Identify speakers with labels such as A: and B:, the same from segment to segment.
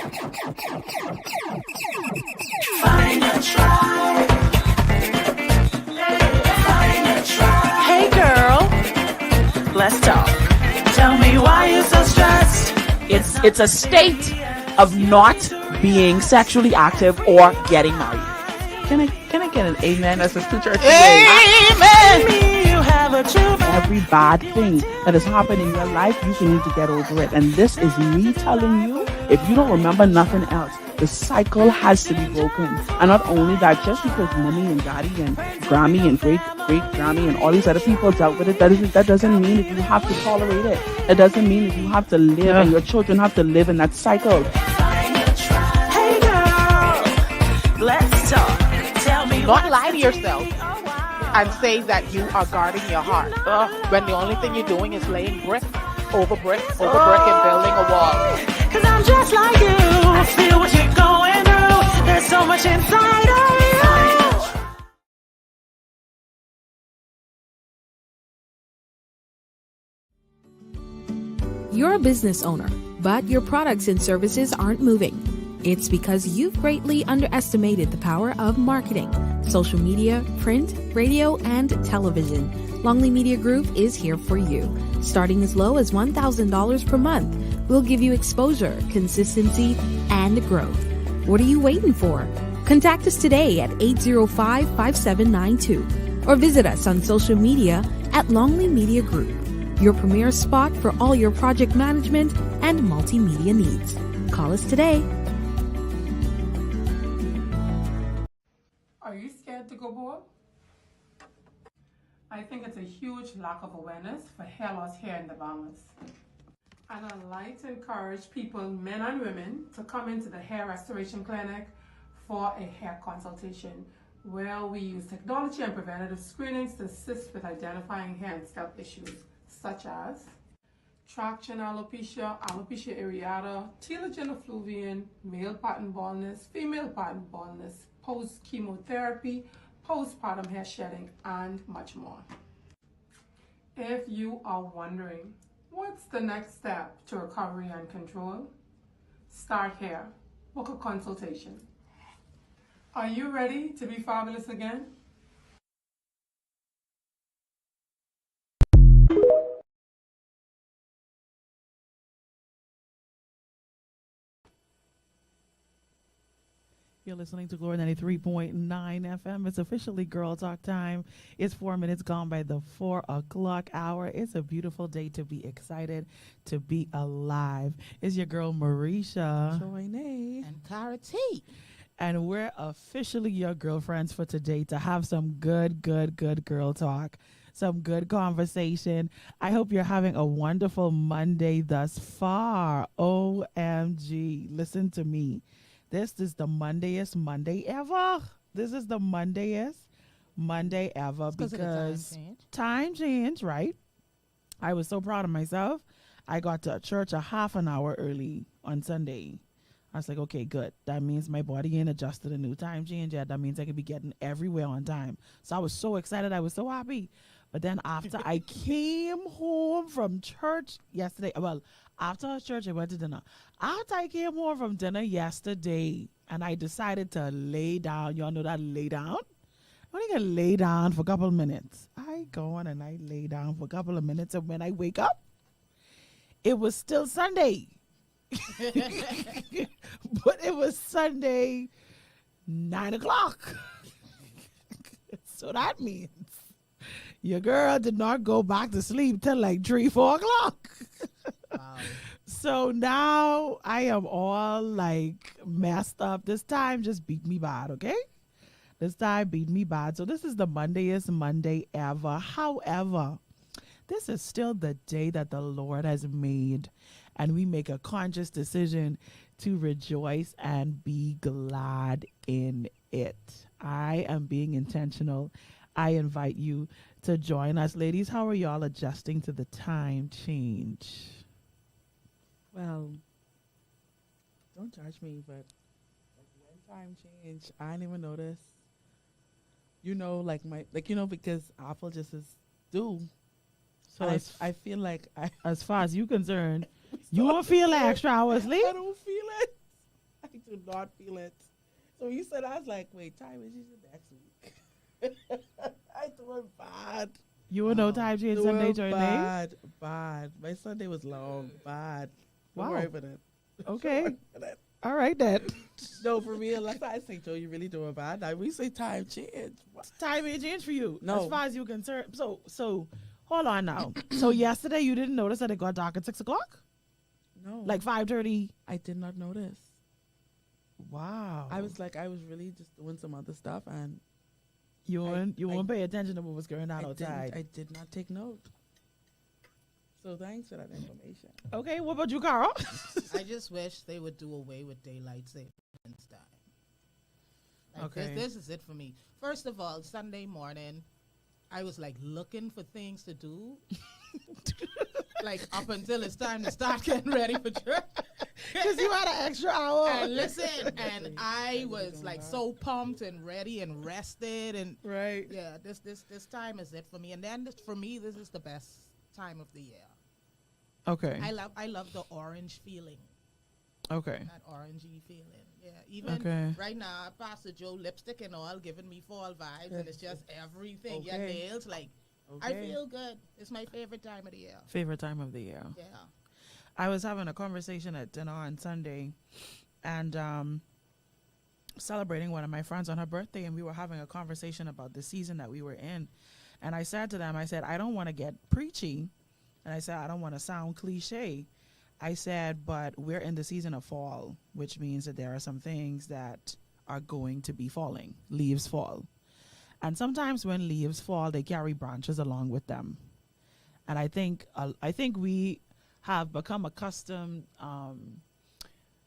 A: Find a tribe. Find a tribe. Hey girl, let's talk. Tell me why you're so stressed.
B: It's a state of not being sexually active or getting married.
C: Can I get an amen as a sister?
B: Amen.
A: You have a true.
C: Every bad thing that has happened in your life, you need to get over it. And this is me telling you, if you don't remember nothing else, the cycle has to be broken. And not only that, just because mommy and daddy and Grammy and great Grammy and all these other people dealt with it, that doesn't mean that you have to tolerate it. It doesn't mean that you have to live and your children have to live in that cycle.
A: Hey girl, let's talk. Tell me
B: Not lie to yourself and say that you are guarding your heart when the only thing you're doing is laying brick over brick over brick and building a wall.
A: Cause I'm just like you. I feel what you're going through. There's so much inside of you.
D: You're a business owner, but your products and services aren't moving. It's because you've greatly underestimated the power of marketing, social media, print, radio, and television. Longley Media Group is here for you. Starting as low as $1,000 per month, we'll give you exposure, consistency, and growth. What are you waiting for? Contact us today at 805-5792 or visit us on social media at Longley Media Group, your premier spot for all your project management and multimedia needs. Call us today.
E: Are you scared to go board? I think it's a huge lack of awareness for hair loss here in the Bahamas. And I'd like to encourage people, men and women, to come into the hair restoration clinic for a hair consultation where we use technology and preventative screenings to assist with identifying hair and scalp issues such as traction alopecia, alopecia areata, telogen effluvian, male pattern baldness, female pattern baldness, post-chemotherapy, postpartum hair shedding, and much more. If you are wondering, what's the next step to recovery and control? Start here. Book a consultation. Are you ready to be fabulous again?
F: You're listening to Glory 93.9 FM. It's officially Girl Talk time. It's 4 minutes gone by the 4 o'clock hour. It's a beautiful day to be excited, to be alive. It's your girl Mericha,
B: Joinae, and Cara.
F: and we're officially your girlfriends for today to have some good girl talk, some good conversation. I hope you're having a wonderful Monday thus far. OMG, listen to me. This is the Mondayest Monday ever. This is the Mondayest Monday ever because time change, right? I was so proud of myself. I got to church a half an hour early on Sunday. I was like, okay, good. That means my body ain't adjusted a new time change yet. That means I can be getting everywhere on time. So I was so excited. I was so happy. But then after I came home from church yesterday, well, after church, I went to dinner. After I came home from dinner yesterday, and I decided to lay down. Y'all know that lay down? I'm only going to lay down for a couple of minutes. I go on and I lay down for a couple of minutes, and when I wake up, it was still Sunday. But it was Sunday, 9 o'clock. So that means your girl did not go back to sleep till like 3, 4 o'clock. Wow. So now I am all like messed up. This time just beat me bad, okay? This time beat me bad. So this is the Mondayest Monday ever. However, this is still the day that the Lord has made, and we make a conscious decision to rejoice and be glad in it. I am being intentional. I invite you to join us. Ladies, how are y'all adjusting to the time change?
C: Well, don't judge me, but when time change, I didn't even notice. You know, because Apple just is due. So I feel like
F: as far as you're concerned, you don't feel extra hours sleep?
C: I don't feel it. do not feel it. So you said, I was like, wait, time is usually next week. I doing bad.
F: You will know time change Sunday,
C: Doing
F: Joinae?
C: bad. My Sunday was long, bad. Don't
F: Wow.
C: worry about it.
F: Okay.
C: Don't worry about it.
F: All right then.
C: No, for real. That's why I say, Joe, you really doing bad. Now, we say time change. What?
F: Time ain't changed for you.
C: No.
F: As far as you're concerned. So hold on now. So yesterday you didn't notice that it got dark at 6 o'clock?
C: No.
F: Like 5:30?
C: I did not notice.
F: Wow.
C: I was really just doing some other stuff, and
F: You won't pay attention to what was going on outside.
C: I did not take note. So thanks for that information.
F: Okay, what about you, Cara?
G: I just wish they would do away with daylight savings time. Like,
F: Okay.
G: this is it for me. First of all, Sunday morning, I was like looking for things to do. Like up until it's time to start getting ready for church.
F: Because you had an extra hour.
G: And listen, and I was like so pumped and ready and rested, and
C: Right.
G: yeah, this time is it for me. And then for me, this is the best time of the year.
F: Okay.
G: I love the orange feeling.
F: Okay.
G: That orangey feeling. Yeah. Even
F: Okay.
G: right now, Pastor Joe lipstick and all giving me fall vibes, and it's just everything. Your
C: Okay.
G: nails, like I feel good. It's my favorite time of the year.
F: Favorite time of the year.
G: Yeah.
F: I was having a conversation at dinner on Sunday and celebrating one of my friends on her birthday, and we were having a conversation about the season that we were in. And I said to them, I said, I don't want to get preachy. And I said, I don't want to sound cliche. I said, but we're in the season of fall, which means that there are some things that are going to be falling. Leaves fall. And sometimes when leaves fall, they carry branches along with them. And I think we have become accustomed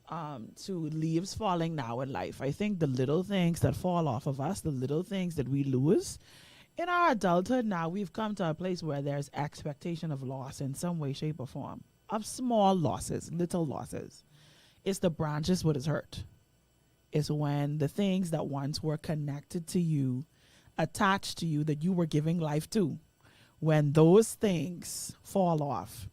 F: to leaves falling now in life. I think the little things that fall off of us, the little things that we lose, in our adulthood now, we've come to a place where there's expectation of loss in some way, shape, or form, of small losses, little losses. It's the branches what is hurt. It's when the things that once were connected to you, attached to you, that you were giving life to, when those things fall off.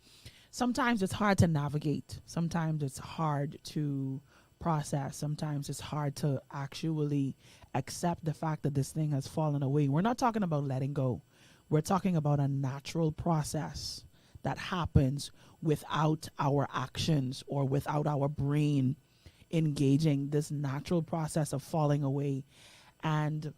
F: Sometimes it's hard to navigate. Sometimes it's hard to process. Sometimes it's hard to actually accept the fact that this thing has fallen away. We're not talking about letting go. We're talking about a natural process that happens without our actions or without our brain engaging this natural process of falling away. And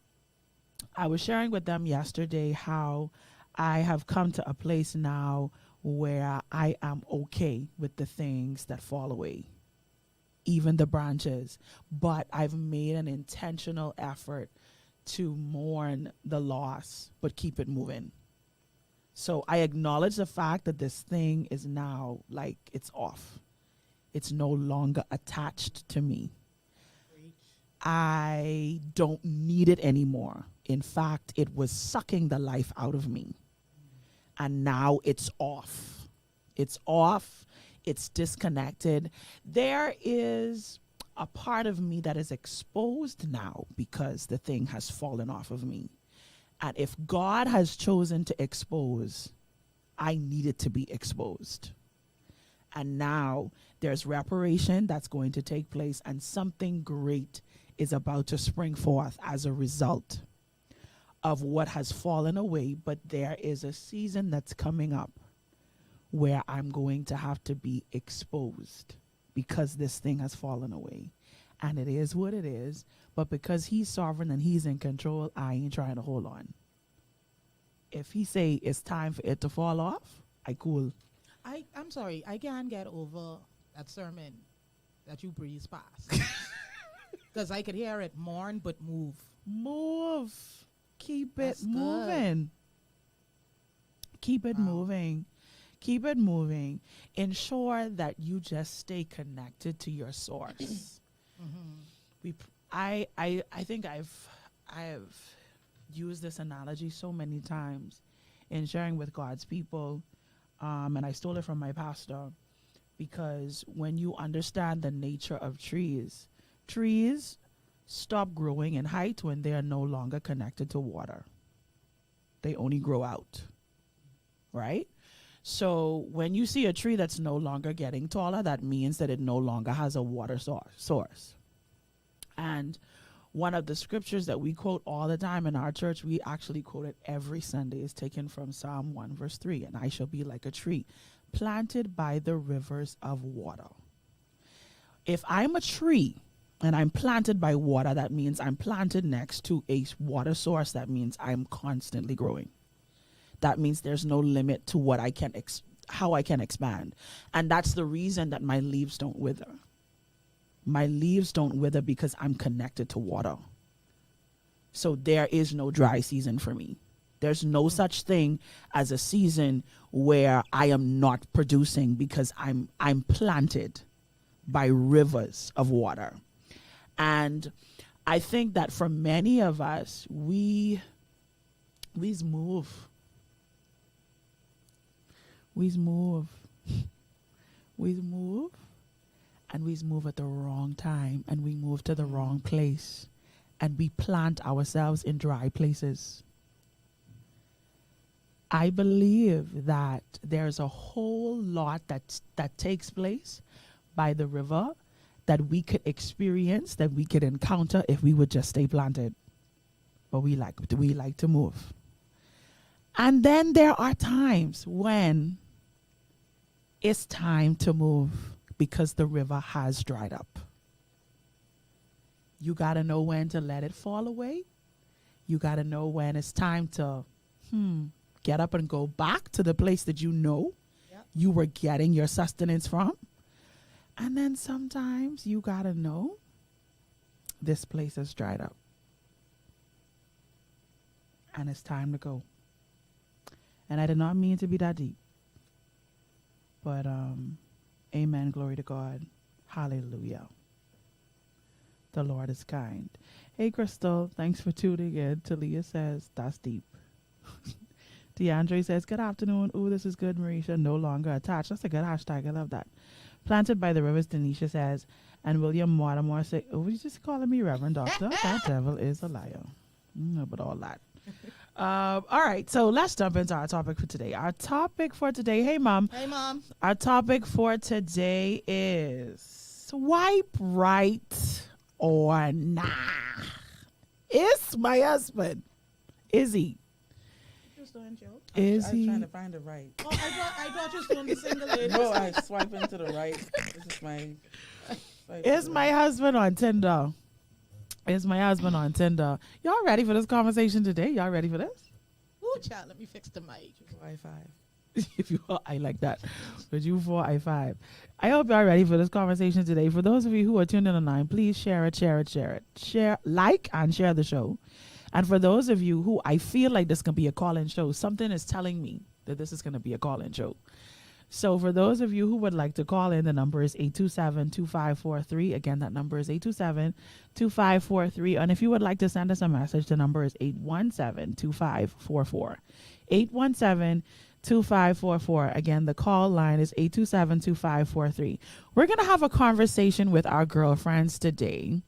F: I was sharing with them yesterday how I have come to a place now where I am okay with the things that fall away, even the branches. But I've made an intentional effort to mourn the loss, but keep it moving. So I acknowledge the fact that this thing is now like it's off. It's no longer attached to me. I don't need it anymore. In fact, it was sucking the life out of me. And now it's off. It's off. It's disconnected. There is a part of me that is exposed now because the thing has fallen off of me. And if God has chosen to expose, I needed to be exposed. And now there's reparation that's going to take place, and something great is about to spring forth as a result of what has fallen away. But there is a season that's coming up where I'm going to have to be exposed because this thing has fallen away. And it is what it is. But because he's sovereign and he's in control, I ain't trying to hold on. If he say it's time for it to fall off, I cool.
G: I'm sorry, I can't get over that sermon that you breezed past. Because I could hear it, mourn but move.
F: Move. Keep
G: That's
F: it moving. Keep it moving. Keep it moving. Ensure that you just stay connected to your source. I think I've used this analogy so many times in sharing with God's people, and I stole it from my pastor, because when you understand the nature of trees stop growing in height when they are no longer connected to water. They only grow out, right? So when you see a tree that's no longer getting taller, that means that it no longer has a water source. And one of the scriptures that we quote all the time in our church, we actually quote it every Sunday, is taken from Psalm 1 verse 3. And I shall be like a tree planted by the rivers of water. If I'm a tree and I'm planted by water, that means I'm planted next to a water source. That means I'm constantly growing. That means there's no limit to what I can, how I can expand. And that's the reason that my leaves don't wither. My leaves don't wither because I'm connected to water. So there is no dry season for me. There's no such thing as a season where I am not producing because I'm planted by rivers of water. And I think that for many of us, we move. We move. And we move at the wrong time, and we move to the wrong place, and we plant ourselves in dry places. I believe that there's a whole lot that takes place by the river that we could experience, that we could encounter if we would just stay planted. But we like to move. And then there are times when it's time to move because the river has dried up. You got to know when to let it fall away. You got to know when it's time to get up and go back to the place that you know you were getting your sustenance from. And then sometimes you got to know this place has dried up. And it's time to go. And I did not mean to be that deep. But amen, glory to God. Hallelujah. The Lord is kind. Hey, Crystal, thanks for tuning in. Talia says, that's deep. DeAndre says, good afternoon. Ooh, this is good, Mericha. No longer attached. That's a good hashtag. I love that. Planted by the rivers, Denisha says. And William Mortimer says, oh, you just calling me Reverend Doctor? That devil is a liar. But all that. All right, so let's jump into our topic for today. Our topic for today, hey, Mom.
G: Hey, Mom.
F: Our topic for today is swipe right or nah. Is my husband? Is he?
G: Just doing joke.
F: Is
C: I was
F: he?
C: trying to find the right.
G: Oh, I thought you was doing the single ladies.
C: No, I swipe into the right. This is my.
F: Is my husband on Tinder? Is my husband on Tinder? Y'all ready for this conversation today? Y'all ready for this?
G: Ooh, child, let me fix the mic.
C: Wi-Fi.
F: If you are, I like that. But you 4, I 5. I hope y'all ready for this conversation today. For those of you who are tuned in online, please share it. Share, like, and share the show. And for those of you who I feel like this can be a call-in show, something is telling me that this is going to be a call-in show. So for those of you who would like to call in, the number is 827-2543. Again, that number is 827-2543. And if you would like to send us a message, the number is 817-2544. 817-2544. Again, the call line is 827-2543. We're going to have a conversation with our girlfriends today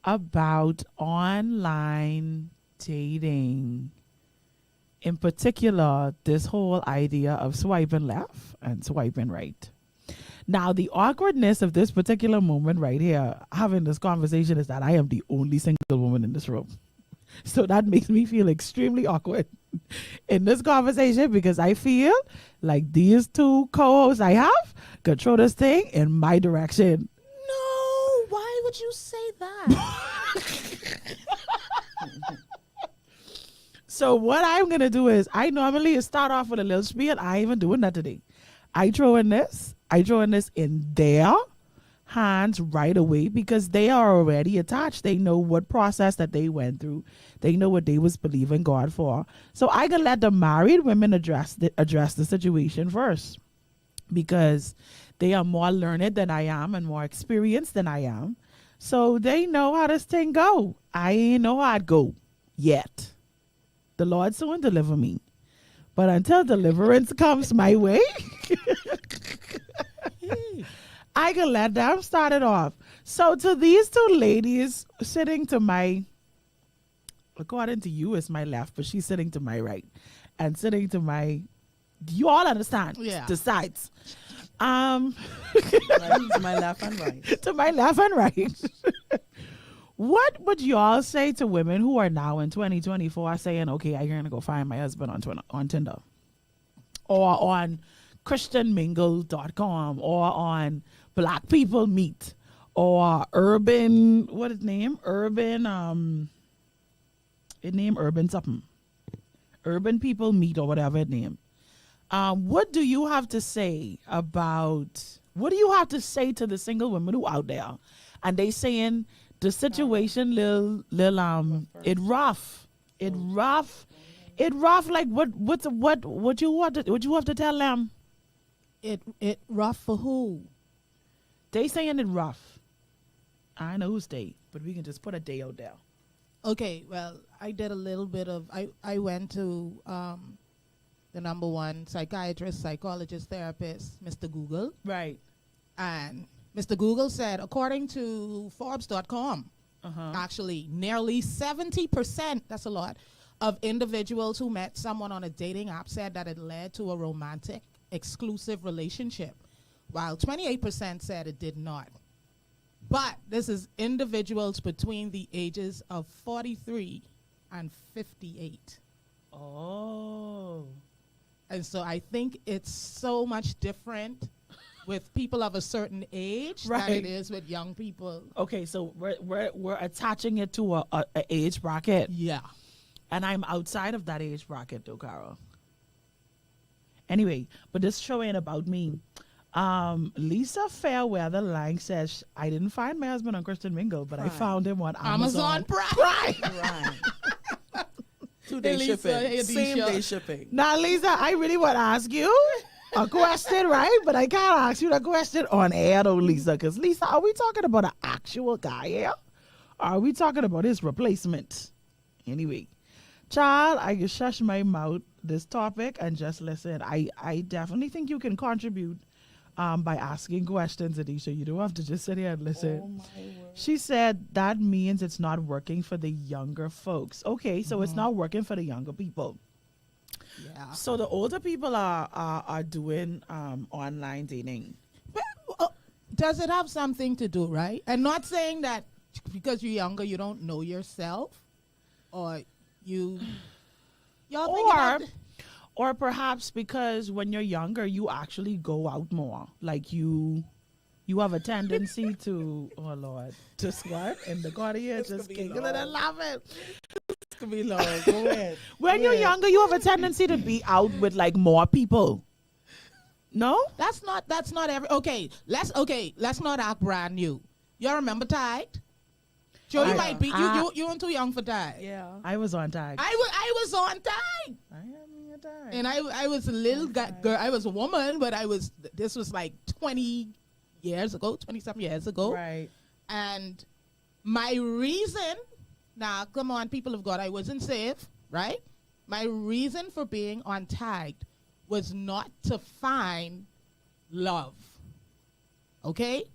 F: about online dating. In particular, this whole idea of swiping left and swiping right. Now, the awkwardness of this particular moment right here, having this conversation, is that I am the only single woman in this room. So that makes me feel extremely awkward in this conversation because I feel like these two co-hosts I have could throw this thing in my direction.
G: No, why would you say that?
F: So what I'm going to do is I normally start off with a little spiel. I ain't even doing that today. I throw in this in their hands right away because they are already attached. They know what process that they went through. They know what they was believing God for. So I can let the married women address the situation first because they are more learned than I am and more experienced than I am. So they know how this thing go. I ain't know how it go yet. The Lord soon deliver me. But until deliverance comes my way, I can let them start it off. So to these two ladies sitting to my, according to you, it's my left, but she's sitting to my right. And sitting to my, you all understand?
G: Yeah.
F: The sides.
C: To my left and right.
F: To my left and right. What would y'all say to women who are now in 2024 saying, okay, I'm going to go find my husband on Tinder or on christianmingle.com or on Black People Meet or Urban, what is name? Urban, it name Urban something. Urban People Meet or whatever it name. What do you have to say what do you have to say to the single women who out there? And they saying the situation it rough. Like what you have to tell them?
G: It rough for who?
F: They saying it rough. I know who's they, but we can just put a day out there.
G: Okay, well, I did a little bit of I went to the number one psychiatrist, psychologist, therapist, Mr. Google.
F: Right.
G: And Mr. Google said, according to Forbes.com, actually nearly 70%, that's a lot, of individuals who met someone on a dating app said that it led to a romantic, exclusive relationship, while 28% said it did not. But this is individuals between the ages of 43 and 58.
F: Oh.
G: And so I think it's so much different with people of a certain age than it is with young people.
F: Okay, so we're attaching it to a age bracket.
G: Yeah.
F: And I'm outside of that age bracket though, Cara. Anyway, but this show ain't about me. Lisa Fairweather Lang says, I didn't find my husband on Christian Mingle, but I found him on Amazon
G: Prime.
H: Right. 2-day shipping. Same day shipping.
F: Now, Lisa, I really want to ask you a question, right? But I can't ask you the question on air though, Lisa. Because, Lisa, are we talking about an actual guy here? Or are we talking about his replacement? Anyway, child, I can shush my mouth this topic and just listen. I definitely think you can contribute by asking questions, Adisha. You don't have to just sit here and listen.
H: Oh, my word.
F: She said that means it's not working for the younger folks. Okay, so it's not working for the younger people.
G: Yeah.
F: So the older people are doing online dating.
G: Does it have something to do, right? And not saying that because you're younger, you don't know yourself, or y'all think
F: Or perhaps because when you're younger, you actually go out more. Like you have a tendency to, oh Lord, just what? In the corner, just giggling and laughing.
H: This could be long. Go ahead.
F: When you're younger, you have a tendency to be out with like more people. No?
G: That's not every. Okay, let's not act brand new. You remember Tide? Joe, you might be you weren't too young for Tide.
H: Yeah.
F: I was on tag.
G: I was on Tide.
F: I had me a tag.
G: And I was a little girl. I was a woman, but this was like 20 something years ago.
F: Right.
G: And my reason, now come on, people of God, I wasn't saved, right? My reason for being untagged was not to find love. Okay?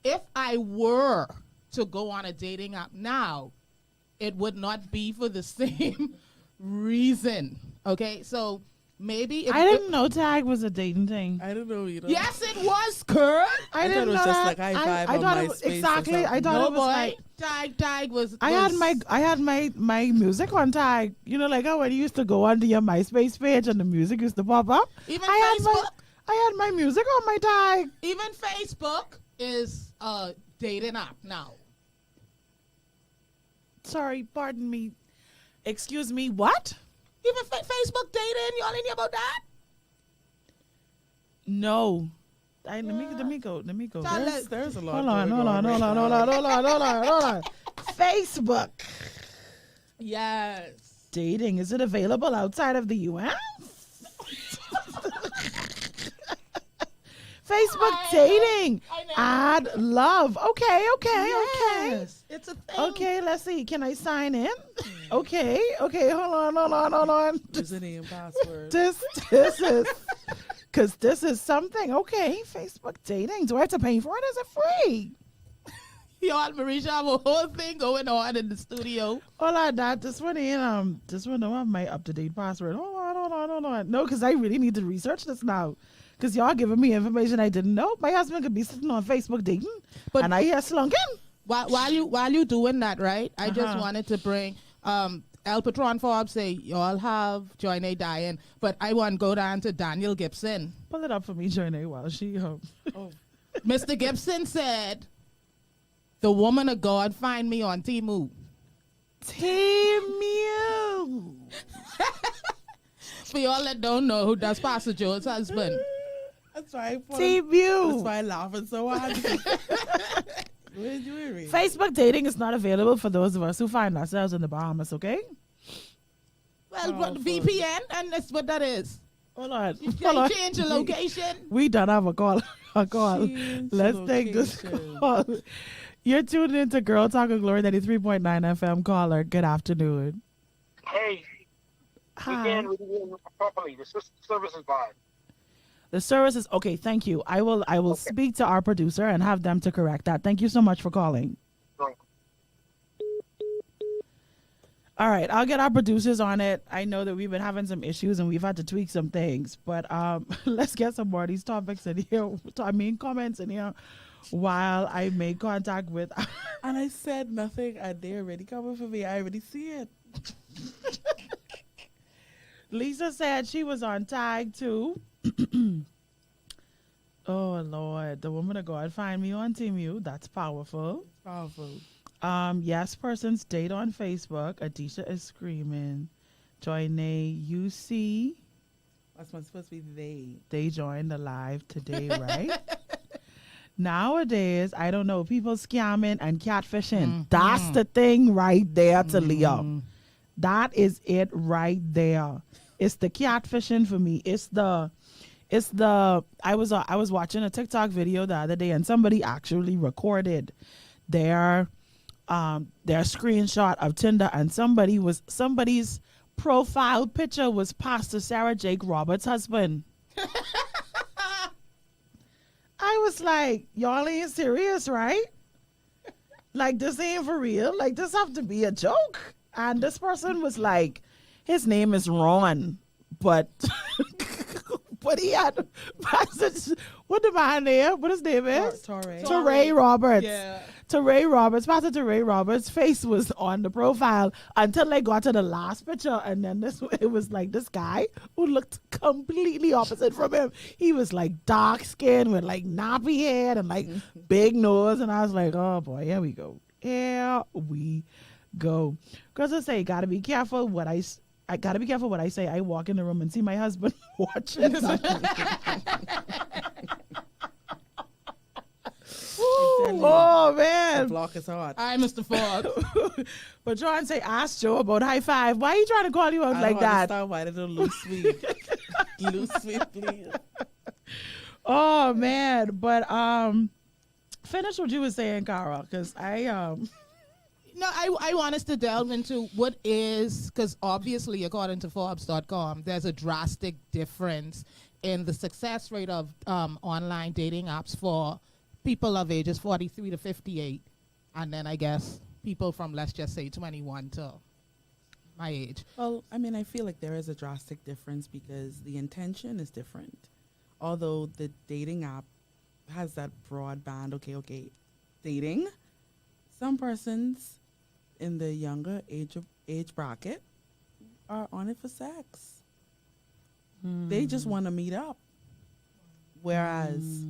G: If I were to go on a dating app now, it would not be for the same reason. Okay? So maybe
F: I didn't know tag was a dating thing.
H: I don't know either.
G: Yes, it was, Kurt.
F: I
H: thought
F: didn't
H: it was
F: know
H: just
F: that.
H: like high five on
F: thought it
H: MySpace
F: was,
H: or
F: exactly. I
H: something.
F: thought
G: No
F: it was
G: boy.
F: like
G: Tag was.
F: I had my music on tag. You know, like how when you used to go onto your MySpace page and the music used to pop up.
G: Even
F: I
G: Facebook.
F: had my music on my tag.
G: Even Facebook is a dating app now.
F: Sorry, pardon me. Excuse me, what?
G: Even Facebook dating, y'all ain't hear about that?
F: No. Let me go.
H: There's a lot.
F: Hold on. Facebook
G: Yes.
F: dating. Is it available outside of the US? Facebook dating.
G: I know.
F: Add love. Okay.
G: Yes. It's a thing.
F: Okay, let's see. Can I sign in? Okay. Hold on.
H: Username and password.
F: This is because this is something. Okay, Facebook dating. Do I have to pay for it? Is it free?
G: Y'all, Mericha, have a whole thing going on in the studio.
F: Hold on, that this one ain't this one don't have my up-to-date password. Hold on. No, because I really need to research this now. Because y'all giving me information I didn't know. My husband could be sitting on Facebook dating,
G: But-
F: and I hear slunking.
G: while you doing that, right? I just wanted to bring El Patron Forbes say y'all have Joinae dying, but I want to go down to Daniel Gibson.
F: Pull it up for me, Joinae, while she
G: Mr. Gibson said, "The woman of God find me on Temu."
F: Temu.
G: For y'all that don't know, that's Pastor Joe's husband.
H: That's why
F: Temu.
H: That's why I'm laughing so hard.
F: Facebook dating is not available for those of us who find ourselves in the Bahamas, okay?
G: Well, what VPN, and that's what that is.
F: Hold on.
G: You
F: Hold on.
G: change your location.
F: We done have a call. Let's take this call. You're tuned into Girl Talk of Glory 93.9 FM. Caller, good afternoon.
I: Hey,
F: Hi.
I: we can properly. The service is bad.
F: The service is okay. Thank you. I will speak to our producer and have them to correct that. Thank you so much for calling.
I: Right.
F: All right, I'll get our producers on it. I know that we've been having some issues and we've had to tweak some things, but let's get some more of these topics in here. Comments in here while I make contact with.
H: And I said nothing, and they're already coming for me. I already see it.
F: Lisa said she was on tag too. Oh Lord, the woman of God find me on Temu. That's powerful.
H: It's powerful.
F: Yes, persons date on Facebook. Adisha is screaming. Joinae, you see,
H: That's not supposed to be
F: they joined the live today, right? Nowadays, I don't know, people scamming and catfishing. That's the thing right there, Talia. That is it right there. It's the catfishing for me. It's the I was watching a TikTok video the other day and somebody actually recorded their screenshot of Tinder, and somebody's profile picture was Pastor Sarah Jake Roberts' husband. I was like, y'all ain't serious, right? Like, this ain't for real. Like, this have to be a joke. And this person was like, his name is Ron, but but he had what the man there? What his name is? Teray Roberts.
H: Yeah.
F: Teray Roberts, Pastor Teray Roberts' face was on the profile until they got to the last picture, and then it was like this guy who looked completely opposite from him. He was like dark skinned with like nappy hair and like big nose, and I was like, oh boy, here we go. Here we go. Because I say, gotta be careful what I gotta be careful what I say. I walk in the room and see my husband watching. Oh man,
H: The block is hard.
G: Hi, Mr. Ford.
F: But John say, ask Joe about high five. Why are you trying to call you out like that?
H: Why they don't lose me? Lose me, please.
F: Oh man, but finish what you were saying, Cara, because
G: No, I want us to delve into what is, because obviously, according to Forbes.com, there's a drastic difference in the success rate of online dating apps for people of ages 43 to 58. And then I guess people from, let's just say, 21 to my age.
H: Well, I mean, I feel like there is a drastic difference because the intention is different. Although the dating app has that broad band, okay, dating, some persons in the younger age bracket are on it for sex. They just want to meet up. Whereas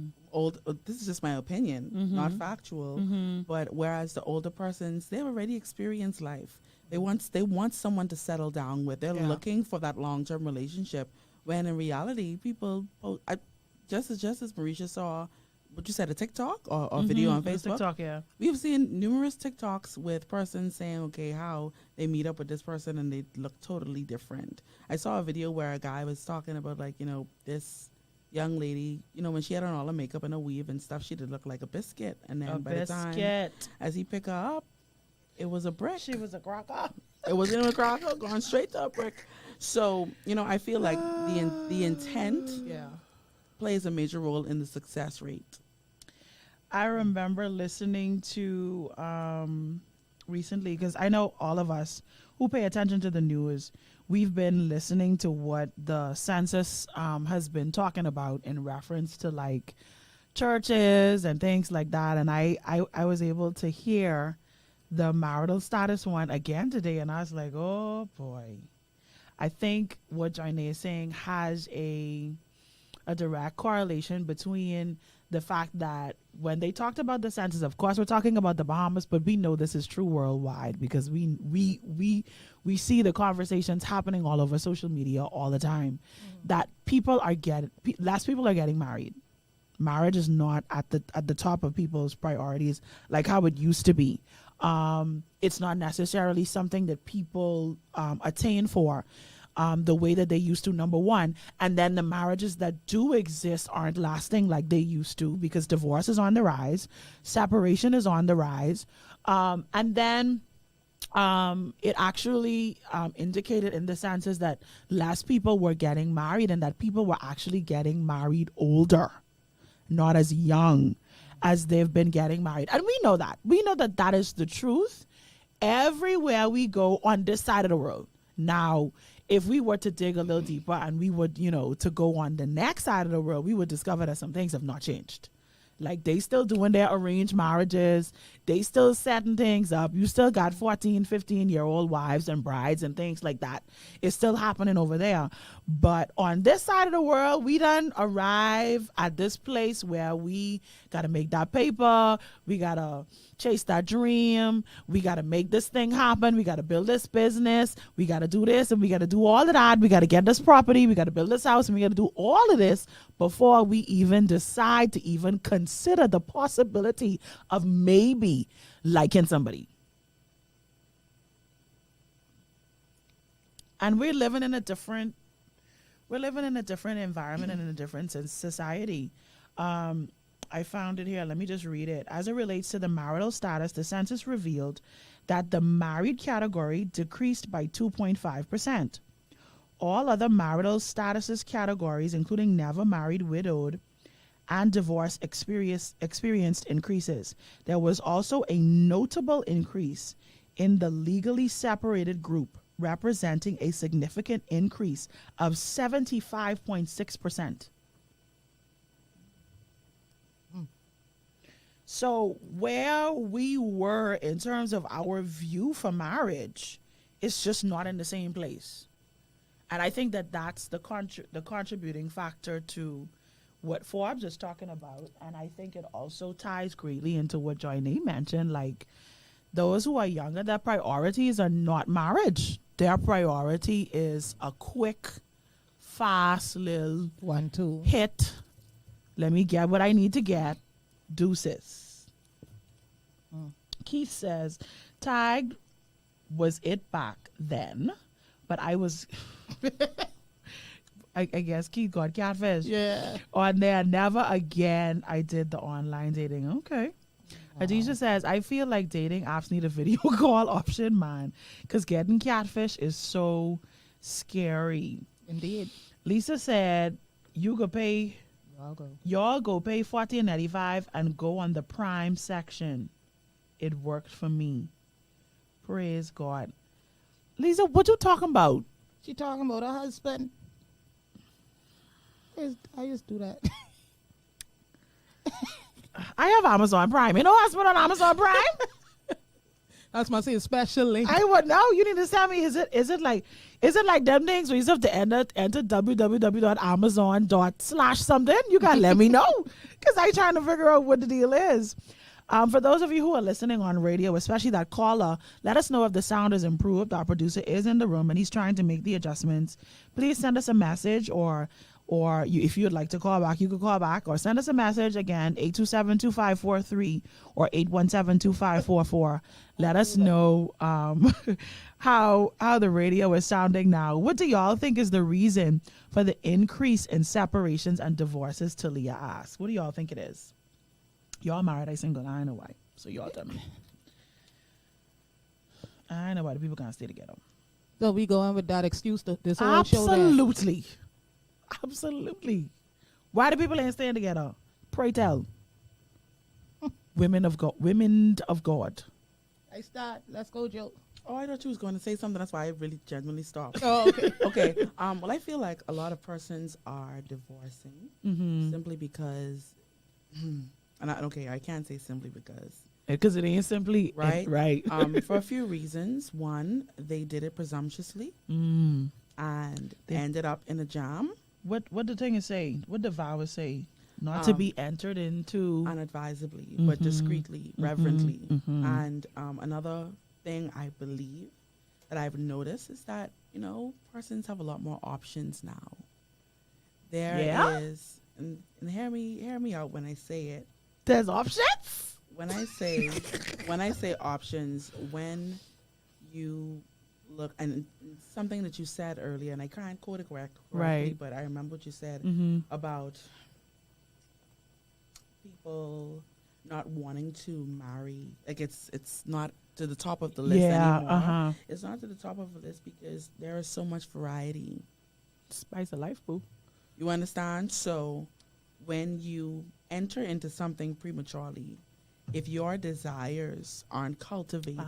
H: this is just my opinion, not factual, but whereas the older persons, they've already experienced life. They want someone to settle down with. They're looking for that long-term relationship. When in reality, people, just as Mericha saw, what you said, a TikTok or video on Facebook?
F: TikTok, yeah.
H: We've seen numerous TikToks with persons saying, okay, how they meet up with this person and they look totally different. I saw a video where a guy was talking about, like, this young lady, when she had on all her makeup and a weave and stuff, she did look like a biscuit. And then by the time, as he picked her up, it was a brick.
F: She was a crocker.
H: It wasn't a crocker, going straight to a brick. So, I feel like the intent plays a major role in the success rate.
F: I remember listening to recently, because I know all of us who pay attention to the news, we've been listening to what the census has been talking about in reference to like churches and things like that. And I was able to hear the marital status one again today, and I was like, oh boy. I think what Joinae is saying has a direct correlation between the fact that when they talked about the census, of course we're talking about the Bahamas, but we know this is true worldwide because we see the conversations happening all over social media all the time, that less people are getting married. Marriage is not at the top of people's priorities like how it used to be. It's not necessarily something that people attain for the way that they used to, number one. And then the marriages that do exist aren't lasting like they used to because divorce is on the rise, separation is on the rise. And then it actually indicated in the census that less people were getting married and that people were actually getting married older, not as young as they've been getting married. And we know that. We know that that is the truth everywhere we go on this side of the world. Now, if we were to dig a little deeper and we would, to go on the next side of the world, we would discover that some things have not changed. Like, they still doing their arranged marriages. They still setting things up. You still got 14, 15-year-old wives and brides and things like that. It's still happening over there. But on this side of the world, we done arrive at this place where we got to make that paper. We got to chase that dream. We got to make this thing happen. We got to build this business. We got to do this and we got to do all of that. We got to get this property. We got to build this house and we got to do all of this before we even decide to even consider the possibility of maybe liking somebody. And we're living in a different environment and in a different society. I found it here. Let me just read it. As it relates to the marital status, the census revealed that the married category decreased by 2.5%. All other marital statuses categories, including never married, widowed, and divorce, experienced increases. There was also a notable increase in the legally separated group, representing a significant increase of 75.6%. So where we were in terms of our view for marriage, it's just not in the same place. And I think that that's the contributing factor to what Forbes is talking about. And I think it also ties greatly into what Joinae mentioned, like those who are younger, their priorities are not marriage. Their priority is a quick, fast little
G: 1-2
F: hit. Let me get what I need to get. Deuces. Keith says, tagged was it back then, but I was, I guess Keith got catfish.
G: Yeah.
F: On there, never again I did the online dating. Okay. Adisha says, I feel like dating apps need a video call option, man, because getting catfish is so scary.
G: Indeed.
F: Lisa said, you could pay, y'all go pay $14.95 and go on the Prime section. It worked for me. Praise God. Lisa, what you talking about?
G: She talking about her husband. I just do that.
F: I have Amazon Prime. You know husband on Amazon Prime?
G: That's my especially.
F: I would know. You need to tell me, is it like them things where you have to enter www.amazon./ You gotta let me know, because I trying to figure out what the deal is. For those of you who are listening on radio, especially that caller, let us know if the sound is improved. Our producer is in the room and he's trying to make the adjustments. Please send us a message, or if you'd like to call back, you could call back or send us a message again, 827-2543 or 817-2544. Let us know how the radio is sounding now. What do y'all think is the reason for the increase in separations and divorces? Talia asked. What do y'all think it is? Y'all married, I single. I know why. So y'all tell me. I know why the people can't stay together.
G: So we going with that excuse this whole show there?
F: Absolutely. Absolutely. Why do people ain't staying together? Pray tell. Women of God.
G: I start. Let's go, Joe.
H: Oh, I thought you was going to say something. That's why I really genuinely stopped.
G: Oh, okay.
H: Okay. Well, I feel like a lot of persons are divorcing simply because And I can't say simply
F: because it ain't simply
H: right,
F: right.
H: For a few reasons. One, they did it presumptuously
F: Mm.
H: and ended up in a jam.
F: What the thing is say? What the vow is say? Not to be entered into
H: Unadvisedly, but discreetly, reverently. And another thing I believe that I've noticed is that, persons have a lot more options now. There is, and hear me out when I say it.
F: There's options.
H: When I say options, when you look, and something that you said earlier, and I can't quote it correctly,
F: Right.
H: but I remember what you said about people not wanting to marry. Like it's not to the top of the list anymore. It's not to the top of the list because there is so much variety.
F: Spice of life, boo.
H: You understand? So when you enter into something prematurely, if your desires aren't cultivated,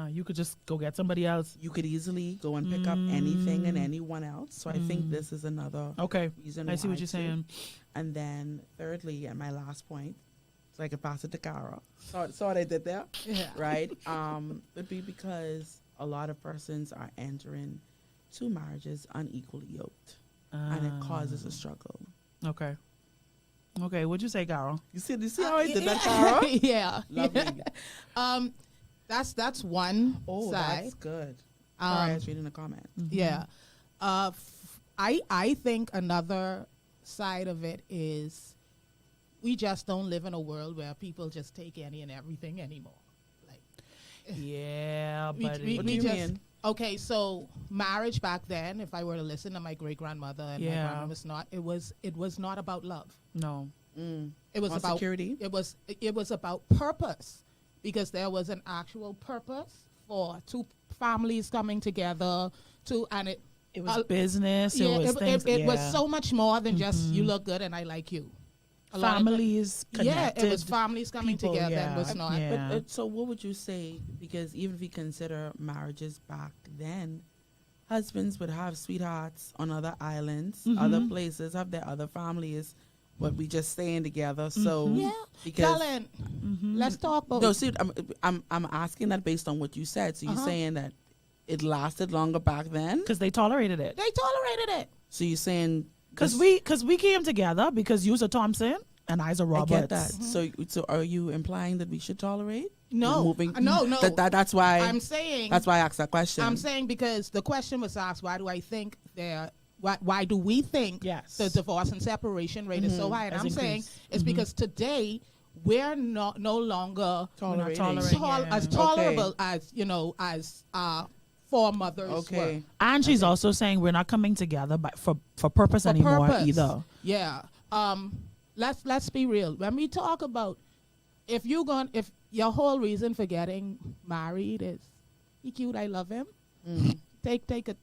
F: you could just go get somebody else.
H: you could easily go and pick up anything and anyone else. So I think this is another reason
F: I see
H: why
F: what you're
H: too.
F: saying.
H: And then thirdly, and my last point, so I can pass it to Cara. So what I did there, right? Would be because a lot of persons are entering two marriages unequally yoked, and it causes a struggle.
F: Okay, what'd you say, Carol?
H: You see how I did that, Cara?
G: Yeah.
H: Lovely.
G: That's one side.
H: That's good. Sorry, I was reading the comment.
G: Yeah. I think another side of it is we just don't live in a world where people just take any and everything anymore. Like,
F: yeah,
G: we,
F: but
G: we,
H: what
G: we
H: do you
G: just
H: mean?
G: okay. So marriage back then, if I were to listen to my great grandmother and my grandma, it was not about love.
F: no.
G: It was
H: On
G: about
H: security?
G: It was about purpose, because there was an actual purpose for two families coming together and it
F: was business.
G: Yeah,
F: it was things.
G: it was so much more than just you look good and I like you. A lot of
F: families connected.
G: Yeah, it was families coming
F: people,
G: together.
F: yeah,
G: It was not.
F: yeah.
H: But so what would you say? Because even if you consider marriages back then, husbands would have sweethearts on other islands, other places, have their other families, but we just staying together. So
G: Yeah,
H: because
G: darling, let's talk about.
H: no, see, I'm asking that based on what you said. So you're saying that it lasted longer back then.
F: Because they tolerated it.
G: They tolerated it.
H: So you're saying
F: Because we came together because you's a Thompson and I's a
H: I
F: Roberts.
H: get that. So are you implying that we should tolerate?
G: No,
H: Moving,
G: no.
H: That's why
G: I'm saying.
H: That's why I asked that question.
G: I'm saying because the question was asked, why do I think there? Why do we think the divorce and separation rate is so high? And I'm saying it's because today we're no longer as tolerable as as foremothers were.
F: And she's also saying we're not coming together for purpose anymore either.
G: Yeah. Let's be real. When we talk about if your whole reason for getting married is he cute, I love him. Take a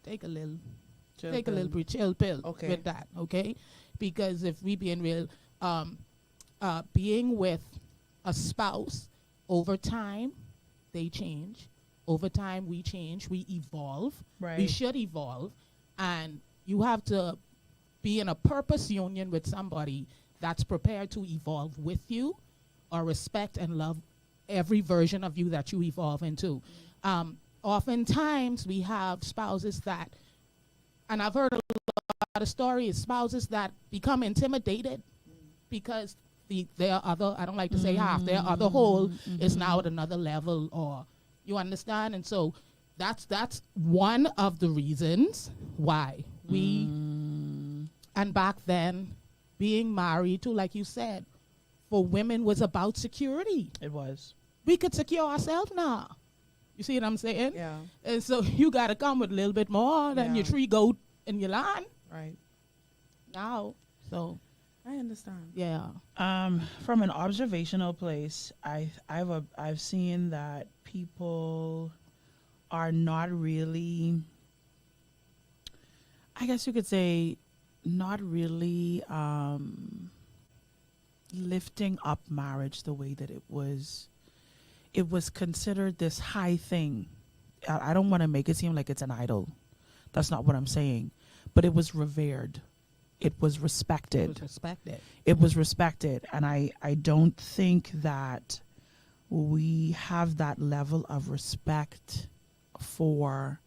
G: little chill pill with that, okay? Because if we being real, being with a spouse over time, they change. Over time, we change. We evolve.
F: Right.
G: We should evolve, and you have to be in a purpose union with somebody that's prepared to evolve with you, or respect and love every version of you that you evolve into. Oftentimes, we have spouses that. And I've heard a lot of stories, spouses that become intimidated because their other, I don't like to say half, their other whole is now at another level, or you understand? And so that's one of the reasons why we, and back then, being married to, like you said, for women was about security.
F: It was.
G: We could secure ourselves now. You see what I'm saying?
H: Yeah.
G: And so you got to come with a little bit more than your tree goat and your line.
H: Right.
G: Now. So.
H: I understand.
G: Yeah.
F: From an observational place, I've seen that people are not really, I guess you could say, not really lifting up marriage the way that it was considered this high thing. I don't want to make it seem like it's an idol. That's not what I'm saying. But it was revered. it was respected.
G: It was respected.
F: It was respected. And I don't think that we have that level of respect for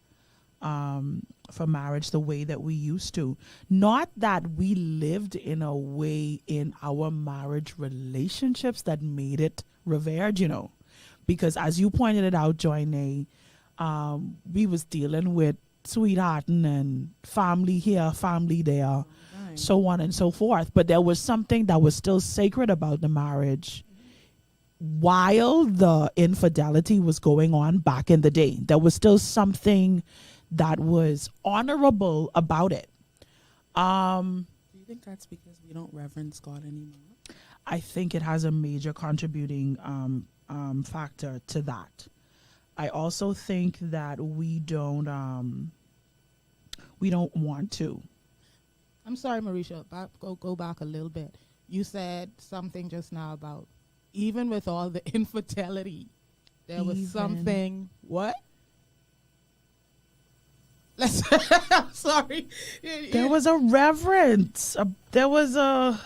F: marriage the way that we used to. Not that we lived in a way in our marriage relationships that made it revered, because as you pointed it out, Joinae, we was dealing with sweethearting and family here, family there, so on and so forth. But there was something that was still sacred about the marriage while the infidelity was going on back in the day. There was still something that was honorable about it.
H: Do you think that's because we don't reverence God anymore?
F: I think it has a major contributing factor to that. I also think that we don't want to.
G: I'm sorry, Mericha. Go back a little bit. You said something just now about even with all the infidelity, there was something. What? I'm sorry.
F: There was a reverence. There was a.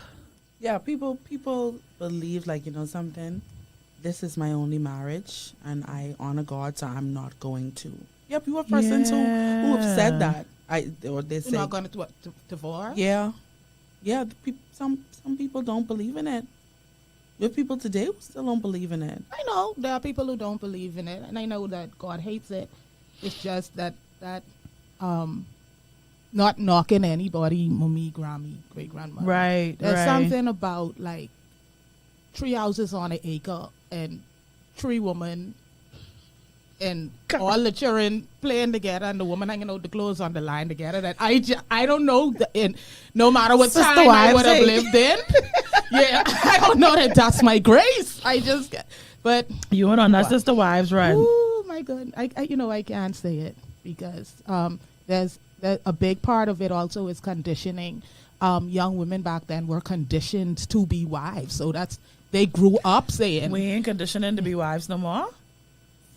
H: Yeah, people believe, like, something. This is my only marriage, and I honor God, so I'm not going to. Yeah, people have persons who have said that. They say,
G: you're not going to divorce.
H: Yeah. Some people don't believe in it. There are people today who still don't believe in it.
G: I know there are people who don't believe in it, and I know that God hates it. It's just that not knocking anybody, mommy, Grammy, great grandmother.
F: Right.
G: There's something about like 3 houses on an acre and 3 women and all the children playing together and the woman hanging out the clothes on the line together. That I don't know. No matter what
F: Sister
G: time I
F: wives,
G: would have lived in, yeah, I don't know that that's my grace. But
F: you went on that Sister Wives run.
G: Oh my God, I can't say it because there's a big part of it also is conditioning. Young women back then were conditioned to be wives, so they grew up saying
F: we ain't conditioning to be wives no more.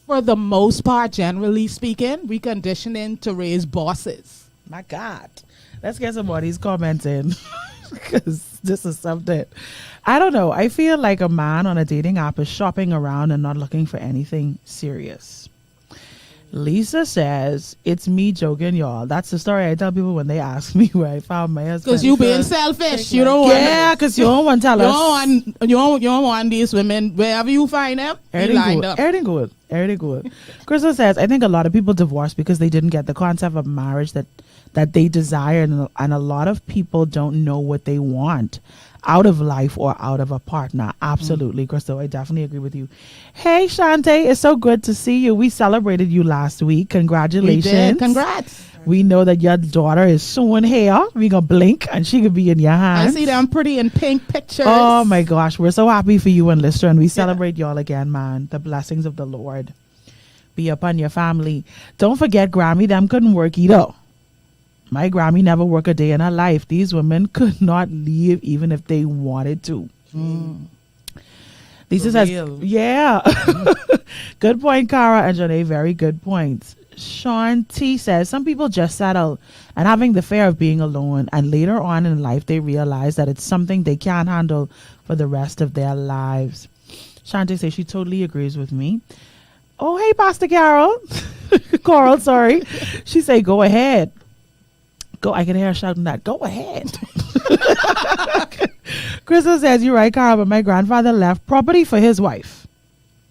G: For the most part, generally speaking, we conditioning to raise bosses.
F: My God, let's get some of these comments in because this is something. I don't know. I feel like a man on a dating app is shopping around and not looking for anything serious. Lisa says, it's me joking, y'all. That's the story I tell people when they ask me where I found my husband.
G: Because you being selfish. You don't want.
F: Yeah, because you don't want to tell us.
G: You don't want these women, wherever you find them, you lined up.
F: Everything good. Crystal says, I think a lot of people divorce because they didn't get the concept of marriage that they desire, and a lot of people don't know what they want out of life or out of a partner. Absolutely, Crystal. I definitely agree with you. Hey, Shantae, it's so good to see you. We celebrated you last week. Congratulations.
G: We did. Congrats.
F: We know that your daughter is soon here. We gonna blink and she could be in your hands.
G: I see them pretty in pink pictures.
F: Oh my gosh, we're so happy for you and Lister, and we celebrate y'all again, man. The blessings of the Lord be upon your family. Don't forget, Grammy, them couldn't work either. My Grammy never worked a day in her life. These women could not leave even if they wanted to. Lisa says, yeah. Good point, Cara and Joinae. Very good points. Sean T says, some people just settle and having the fear of being alone, and later on in life they realize that it's something they can't handle for the rest of their lives. Shantae says she totally agrees with me. Oh, hey, Pastor Carol. Coral, sorry. She say, go ahead. Go. I can hear her shouting that. Go ahead. Crystal says, you're right, Cara, but my grandfather left property for his wife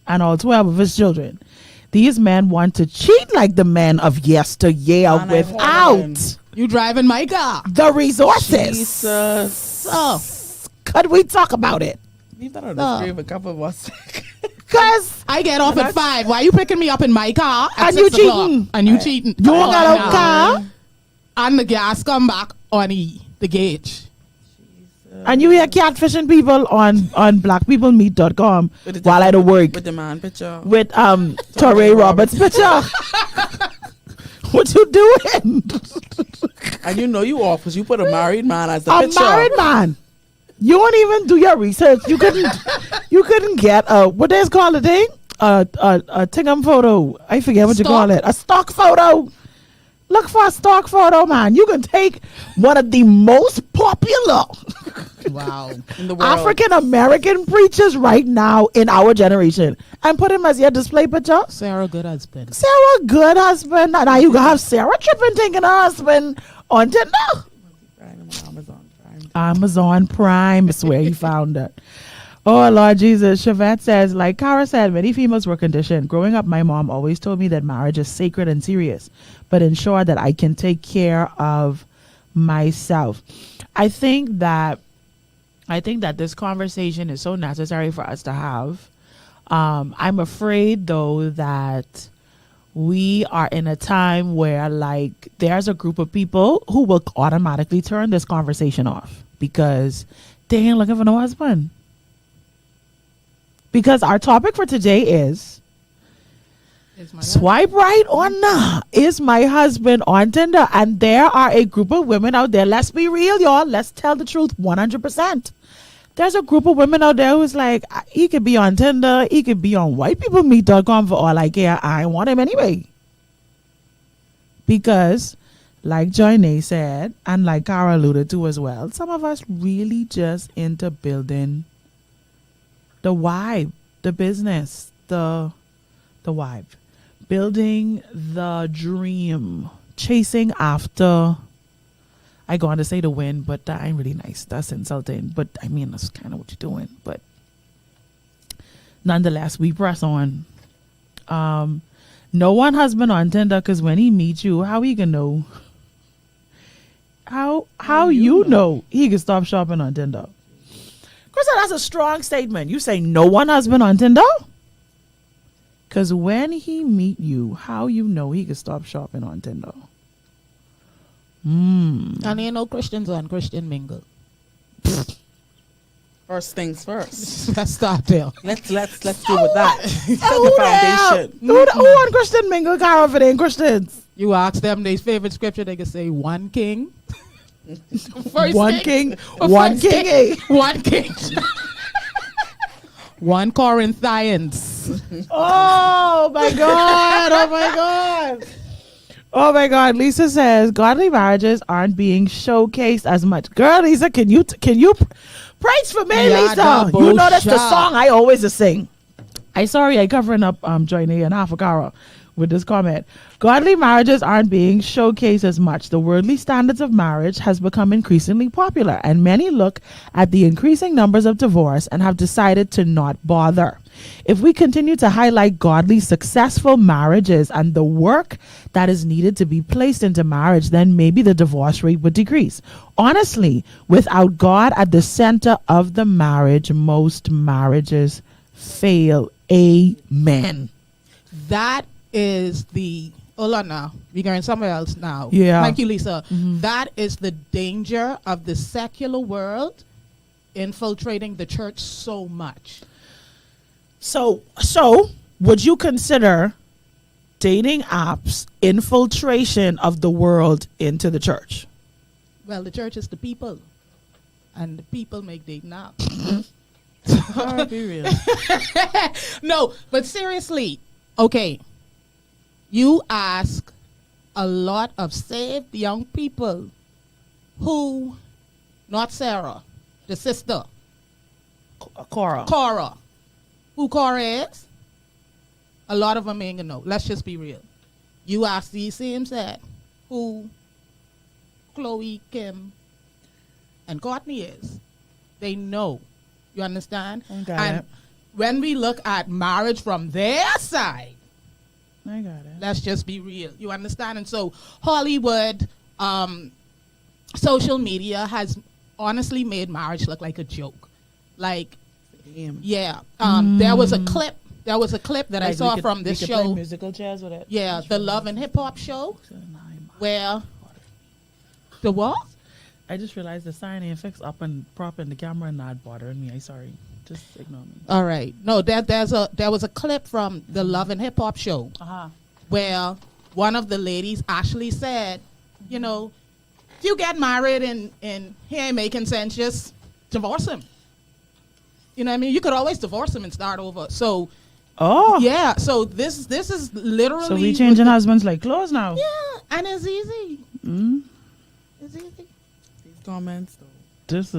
F: and all 12 of his children. These men want to cheat like the men of yesteryear without
G: you driving my car.
F: The resources.
H: Jesus.
F: So, could we talk about it?
H: Leave that on the screen for a couple of us.
G: Because I get off at 5. Why are you picking me up in my car at
F: and
G: 6
F: you
G: o'clock?
F: cheating?
G: And you cheating?
F: You don't got a car?
G: And the gas come back on the gauge.
F: And you hear catfishing people on blackpeoplemeet.com while I do work.
H: With the man picture.
F: With Torrey Roberts picture. What you doing?
H: And you know you off because you put a married man as the picture.
F: A married man. You won't even do your research. You couldn't get what they call a thing? A tingum photo. I forget what you call it. A stock photo. Look for a stock photo, man. You can take one of the most popular
G: Wow.
H: In the world.
F: African American preachers right now in our generation and put him as your display picture.
G: Sarah Good Husband.
F: Sarah, good husband. Now you gonna have Sarah tripping thinking her husband on Tinder. Amazon Prime is where he found it. Oh, Lord Jesus. Chevette says, like Cara said, many females were conditioned. Growing up, my mom always told me that marriage is sacred and serious, but ensure that I can take care of myself. I think that this conversation is so necessary for us to have. I'm afraid, though, that we are in a time where, like, there's a group of people who will automatically turn this conversation off because they ain't looking for no husband. Because our topic for today is swipe right or nah, is my husband on Tinder? And there are a group of women out there. Let's be real, y'all. Let's tell the truth 100%. There's a group of women out there who's like, he could be on Tinder. He could be on whitepeoplemeet.com for all I care. I want him anyway. Because like Joinae said, and like Cara alluded to as well, some of us really just into building the vibe, the business, the vibe, building the dream, chasing after. I go on to say the win, but that ain't really nice. That's insulting. But I mean, that's kind of what you're doing. But nonetheless, we press on. No one husband on Tinder, because when he meets you, how he can know? How you know he can stop shopping on Tinder? Krista, that's a strong statement. You say no one husband on Tinder? Because when he meet you, how you know he can stop shopping on Tinder?
G: And ain't no Christians on Christian Mingle.
H: First things first.
G: Let's start there.
H: Let's deal with that. Set the foundation.
F: Who on Christian Mingle, Cara, if it ain't Christians?
G: You ask them their favorite scripture, they can say one king.
F: One king. One king.
G: One king. 1 Corinthians.
F: Oh my God. Oh my God. Oh my God. Lisa says godly marriages aren't being showcased as much. Girl, Lisa, can you praise for me, Lisa? You know that's the song I always sing. I covering up Joinae and half a Cara with this comment. Godly marriages aren't being showcased as much. The worldly standards of marriage has become increasingly popular, and many look at the increasing numbers of divorce and have decided to not bother. If we continue to highlight godly, successful marriages and the work that is needed to be placed into marriage, then maybe the divorce rate would decrease. Honestly, without God at the center of the marriage, most marriages fail. Amen.
G: That is the... Hold on now. We're going somewhere else now.
F: Yeah.
G: Thank you, Lisa. That is the danger of the secular world infiltrating the church so much.
F: So would you consider dating apps infiltration of the world into the church?
G: Well, the church is the people, and the people make dating apps.
F: All right, be real.
G: No, but seriously, okay. You ask a lot of saved young people who, not Sarah, the sister, Cara. Who Cara is? A lot of them ain't gonna know. Let's just be real. You ask these same set who Chloe, Kim, and Courtney is. They know. You understand? And when we look at marriage from their side,
F: I got it.
G: let's just be real. You understand? And so Hollywood, social media has honestly made marriage look like a joke. Like, yeah. There was a clip that I saw from this show.
F: Play musical chairs with it.
G: Yeah, the Love and Hip Hop show. Where the what?
F: I just realized the sign ain't fixed up and propping the camera and not bothering me. I'm sorry. Just ignore me.
G: All right. No, there was a clip from the Love and Hip Hop show where one of the ladies actually said, you know, if you get married and he ain't making sense, just divorce him. You know what I mean? You could always divorce him and start over. So, yeah. So this is literally.
F: So we changing husbands like clothes now.
G: Yeah. And it's easy.
C: Mm,
G: It's easy.
H: These comments, though.
F: This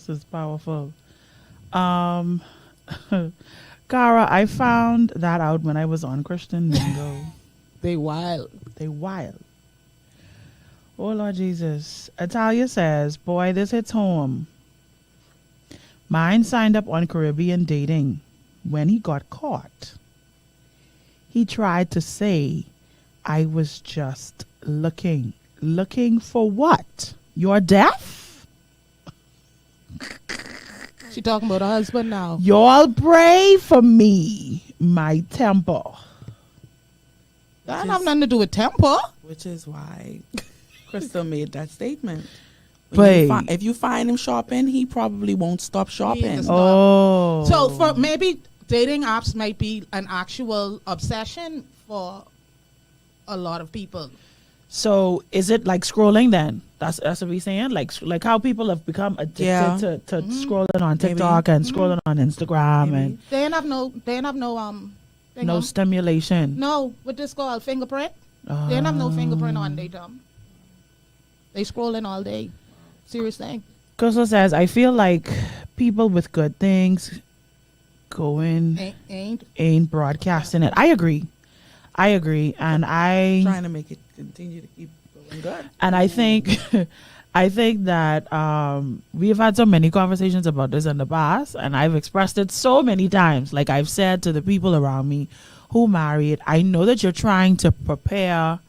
F: is powerful. Um, Cara, I found that out when I was on Christian Mingle.
G: They wild.
F: They wild. Oh Lord Jesus. Atalia says, boy, this hits home. Mine signed up on Caribbean dating. When he got caught, he tried to say I was just looking. Looking for what? You're deaf?
G: She talking about her husband now.
F: Y'all pray for me, my temper.
G: That don't have nothing to do with temper.
H: Which is why Crystal made that statement.
F: But
H: If you find him shopping, he probably won't stop shopping.
G: Stop.
F: oh,
G: So for maybe dating apps might be an actual obsession for a lot of people.
F: so is it like scrolling then? That's what we saying. Like how people have become addicted
H: Yeah.
F: to scrolling on TikTok and scrolling on Instagram
H: Maybe.
G: They ain't have no thing
F: and no
G: on.
F: stimulation.
G: No, what this called fingerprint. They ain't have no fingerprint on they thumb. They scrolling all day. Serious thing.
F: Crystal says, I feel like people with good things going ain't broadcasting it. I agree, and
H: Trying to make it continue to keep going good.
F: and I think I think that we've had so many conversations about this in the past, and I've expressed it so many times. Like I've said to the people around me who married, I know that you're trying to prepare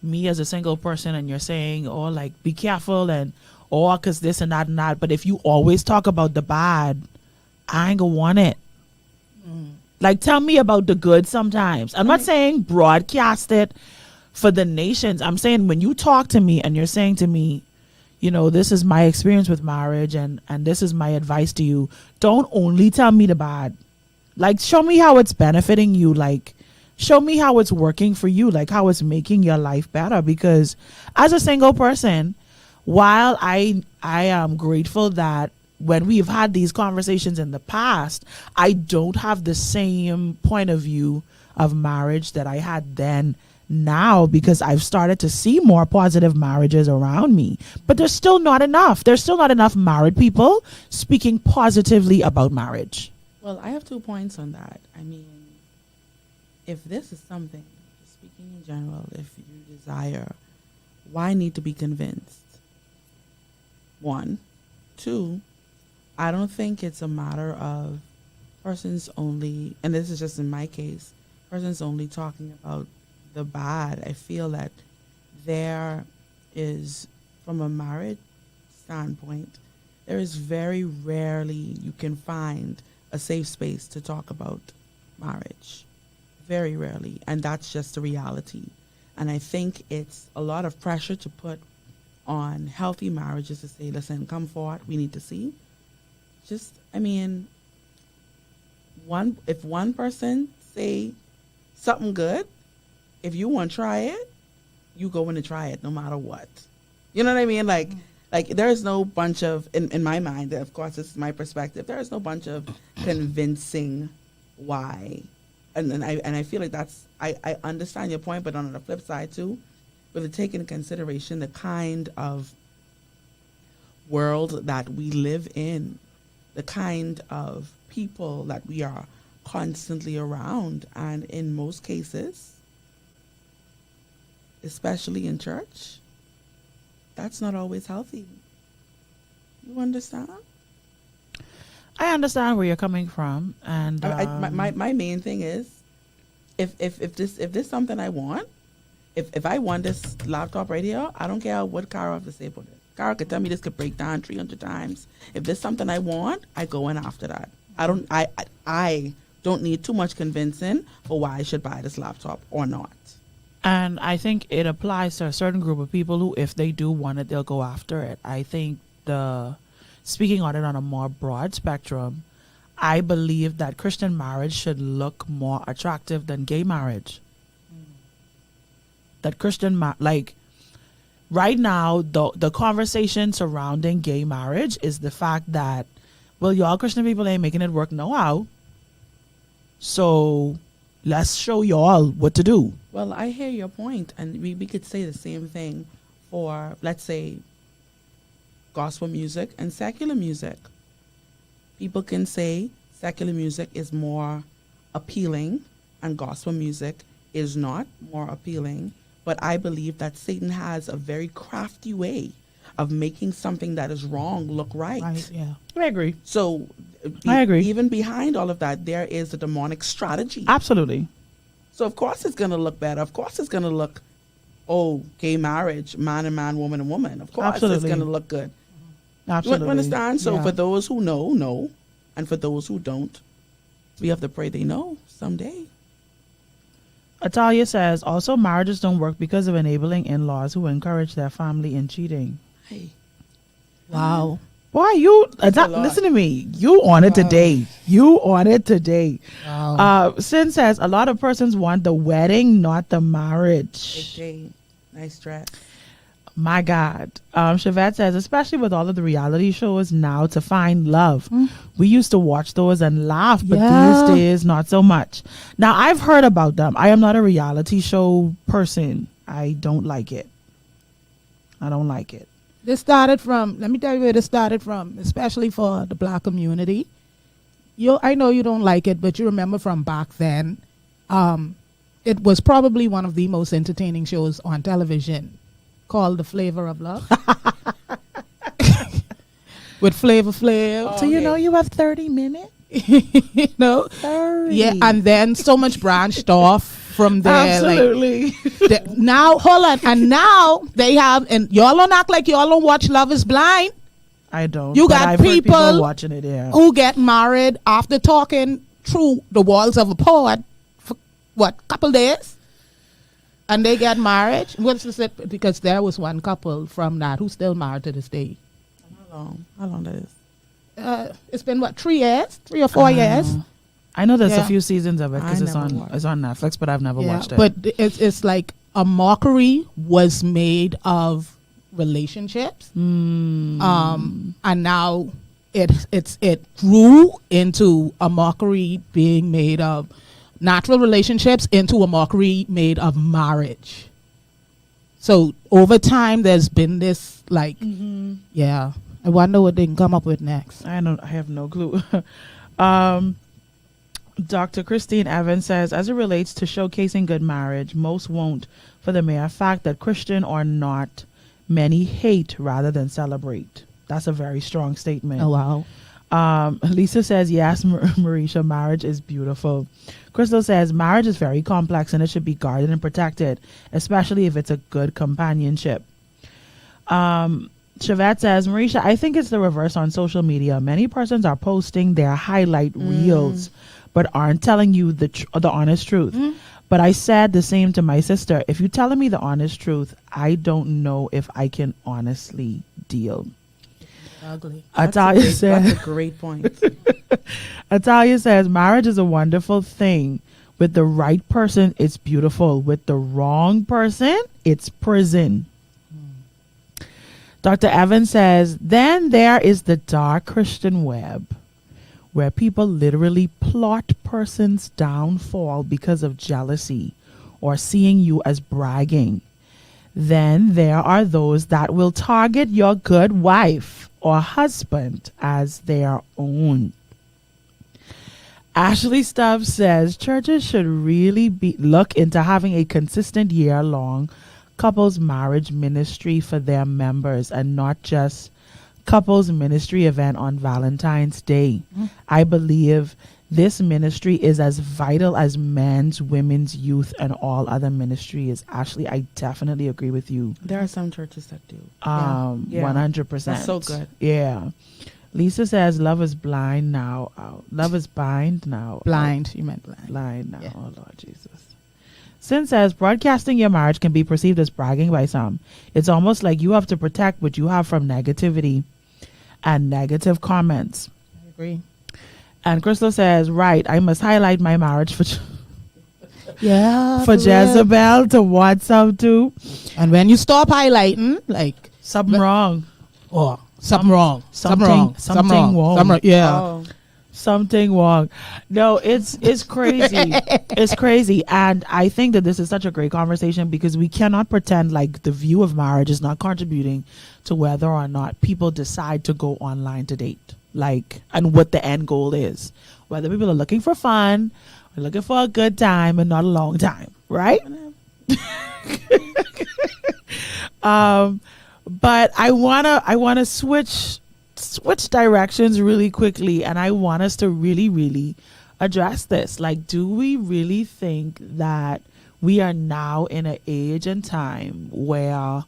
F: me as a single person, and you're saying, oh, like be careful and because this and that and that. But if you always talk about the bad, I ain't gonna want it. Like tell me about the good sometimes. I'm not saying broadcast it for the nations. I'm saying when you talk to me and you're saying to me, you know, this is my experience with marriage and this is my advice to you, don't only tell me the bad. Like show me how it's benefiting you. Like show me how it's working for you, like how it's making your life better. Because as a single person, while I am grateful that when we've had these conversations in the past, I don't have the same point of view of marriage that I had then now, because I've started to see more positive marriages around me. But there's still not enough. There's still not enough married people speaking positively about marriage.
H: Well, I have 2 points on that. I mean, if this is something, speaking in general, if you desire, why need to be convinced? 1. 2, I don't think it's a matter of persons only, and this is just in my case, persons only talking about the bad. I feel that there is, from a marriage standpoint, there is very rarely you can find a safe space to talk about marriage. Very rarely. And that's just the reality. And I think it's a lot of pressure to put on healthy marriages to say, listen, come forward, we need to see. Just, I mean, if one person say something good, if you want to try it, you go in and try it no matter what. You know what I mean? Like there is no bunch of, in my mind, of course, this is my perspective, there is no bunch of convincing why. And I feel like that's, I understand your point, but on the flip side too, with it taking into consideration the kind of world that we live in, the kind of people that we are constantly around, and in most cases, especially in church, that's not always healthy. You understand?
F: I understand where you're coming from, and
H: my main thing is, if this something I want, if I want this laptop right here, I don't care what Cara have to say about it. Cara could tell me this could break down 300 times. If there's something I want, I go in after that. I don't need too much convincing for why I should buy this laptop or not.
F: And I think it applies to a certain group of people who, if they do want it, they'll go after it. I think speaking on it on a more broad spectrum, I believe that Christian marriage should look more attractive than gay marriage. That Christian, like right now, the conversation surrounding gay marriage is the fact that, well, y'all Christian people ain't making it work no how. So Let's show y'all what to do.
H: Well, I hear your point, and we could say the same thing for, let's say, gospel music and secular music. People can say secular music is more appealing and gospel music is not more appealing, but I believe that Satan has a very crafty way of making something that is wrong look right.
G: Right, yeah.
F: I agree.
H: So
F: I agree.
H: Even behind all of that, there is a demonic strategy.
F: Absolutely.
H: So of course it's going to look better. Of course it's going to look, oh, gay marriage, man and man, woman and woman. Of course it's going to look good.
F: Absolutely.
H: You understand? So
F: Yeah.
H: for those who know. And for those who don't, we have to pray they know someday.
F: Atalia says, also marriages don't work because of enabling in-laws who encourage their family in cheating.
H: Hey.
G: Wow.
F: Boy, you
H: a lot.
F: listen to me. You on it today. You on it today.
G: Wow.
F: Sin says a lot of persons want the wedding, not the marriage.
H: Okay. Nice dress.
F: My God. Chevette says, especially with all of the reality shows now to find love. We used to watch those and laugh, but
G: Yeah.
F: these days not so much. Now I've heard about them. I am not a reality show person. I don't like it. I don't like it.
G: This started from, let me tell you where this started from, especially for the black community. I know you don't like it, but you remember from back then, it was probably one of the most entertaining shows on television, called The Flavor of Love. With Flavor Flav.
F: So you know you have 30 minutes?
G: You know?
F: 30.
G: Yeah, and then so much branched off from there.
F: Absolutely.
G: Like, now, hold on. And now they have, and y'all don't act like y'all don't watch Love is Blind.
F: I don't.
G: You
F: but
G: got
F: I've heard
G: people
F: watching it, yeah.
G: who get married after talking through the walls of a pod for, couple days? And they get married. What's this? Because there was one couple from that who's still married to this day.
H: How long that is?
G: It's been 3 years, 3 or 4 years.
F: I know there's a
G: Yeah.
F: few seasons of it because
H: I
F: it's
H: never
F: on
H: watched.
F: it's on Netflix, but I've never watched it.
G: But it's like a mockery was made of relationships, and now it grew into a mockery being made of natural relationships into a mockery made of marriage. So over time, there's been this like, yeah. I wonder what they can come up with next.
F: I have no clue. Dr. Christine Evans says, as it relates to showcasing good marriage, most won't for the mere fact that Christian or not, many hate rather than celebrate. That's a very strong statement.
G: Oh, wow.
F: Lisa says, yes, Mericha, marriage is beautiful. Crystal says, marriage is very complex and it should be guarded and protected, especially if it's a good companionship. Chevette says, Mericha, I think it's the reverse on social media. Many persons are posting their highlight reels, but aren't telling you the honest truth. But I said the same to my sister. If you're telling me the honest truth, I don't know if I can honestly deal.
G: Ugly.
F: Atalia says,
H: That's a great point.
F: Atalia says, marriage is a wonderful thing. With the right person, it's beautiful. With the wrong person, it's prison. Dr. Evans says, then there is the dark Christian web, where people literally plot persons' downfall because of jealousy or seeing you as bragging. Then there are those that will target your good wife or husband as their own. Ashley Stubbs says churches should really look into having a consistent year-long couples marriage ministry for their members and not just couples ministry event on Valentine's Day. I believe this ministry is as vital as men's, women's, youth, and all other ministry is. Ashley, I definitely agree with you.
H: There are some churches that do.
F: 100%.
H: That's so good.
F: Yeah. Lisa says love is blind now. Love is blind now.
G: Blind. You meant blind.
F: Blind now.
G: Yeah.
F: Oh, Lord Jesus. Sin says broadcasting your marriage can be perceived as bragging by some. It's almost like you have to protect what you have from negativity and negative comments.
G: I agree.
F: And Crystal says, right, I must highlight my marriage for
G: Yeah.
F: for
G: real.
F: Jezebel to watch out to.
G: And when you stop highlighting, like,
F: Something wrong.
G: oh, something wrong.
F: Something wrong.
G: Yeah.
H: Oh.
F: Something wrong. No, it's crazy. It's crazy. And I think that this is such a great conversation because we cannot pretend like the view of marriage is not contributing to whether or not people decide to go online to date. Like, and what the end goal is. Whether people are looking for fun or looking for a good time and not a long time, right? But I wanna switch directions really quickly, and I want us to really address this. Like, do we really think that we are now in an age and time where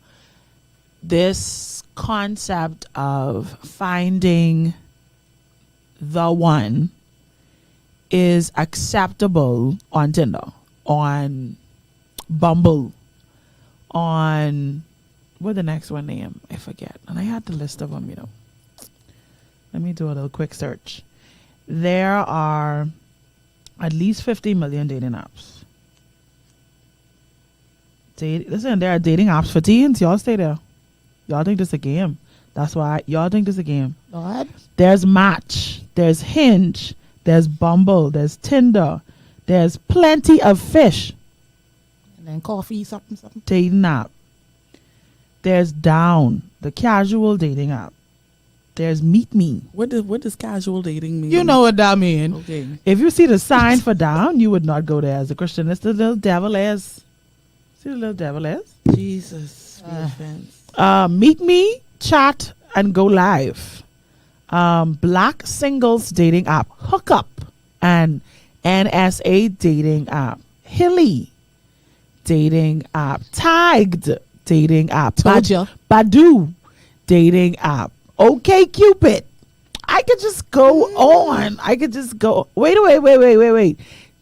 F: this concept of finding the one is acceptable on Tinder, on Bumble, on what the next one name? I forget. And I had the list of them, you know. Let me do a little quick search. There are at least 50 million dating apps. Listen, there are dating apps for teens. Y'all stay there. Y'all think this is a game. That's why y'all think this is a game.
G: Lord.
F: There's Match. There's Hinge. There's Bumble. There's Tinder. There's plenty of fish.
G: And then coffee, something.
F: Dating app. There's Down, the casual dating app. There's Meet Me.
H: What does casual dating mean?
G: You know what that mean.
H: Okay.
F: If you see the sign for Down, you would not go there as a Christian. It's the little devil is. See the little devil is?
H: Jesus. Offense.
F: Meet Me, chat, and go live. Black singles dating app, Hookup, and NSA dating app, Hilly dating app, Tagged dating app,
G: Told ya.
F: Badoo dating app, Okay Cupid. I could just go on. I could just go. Wait.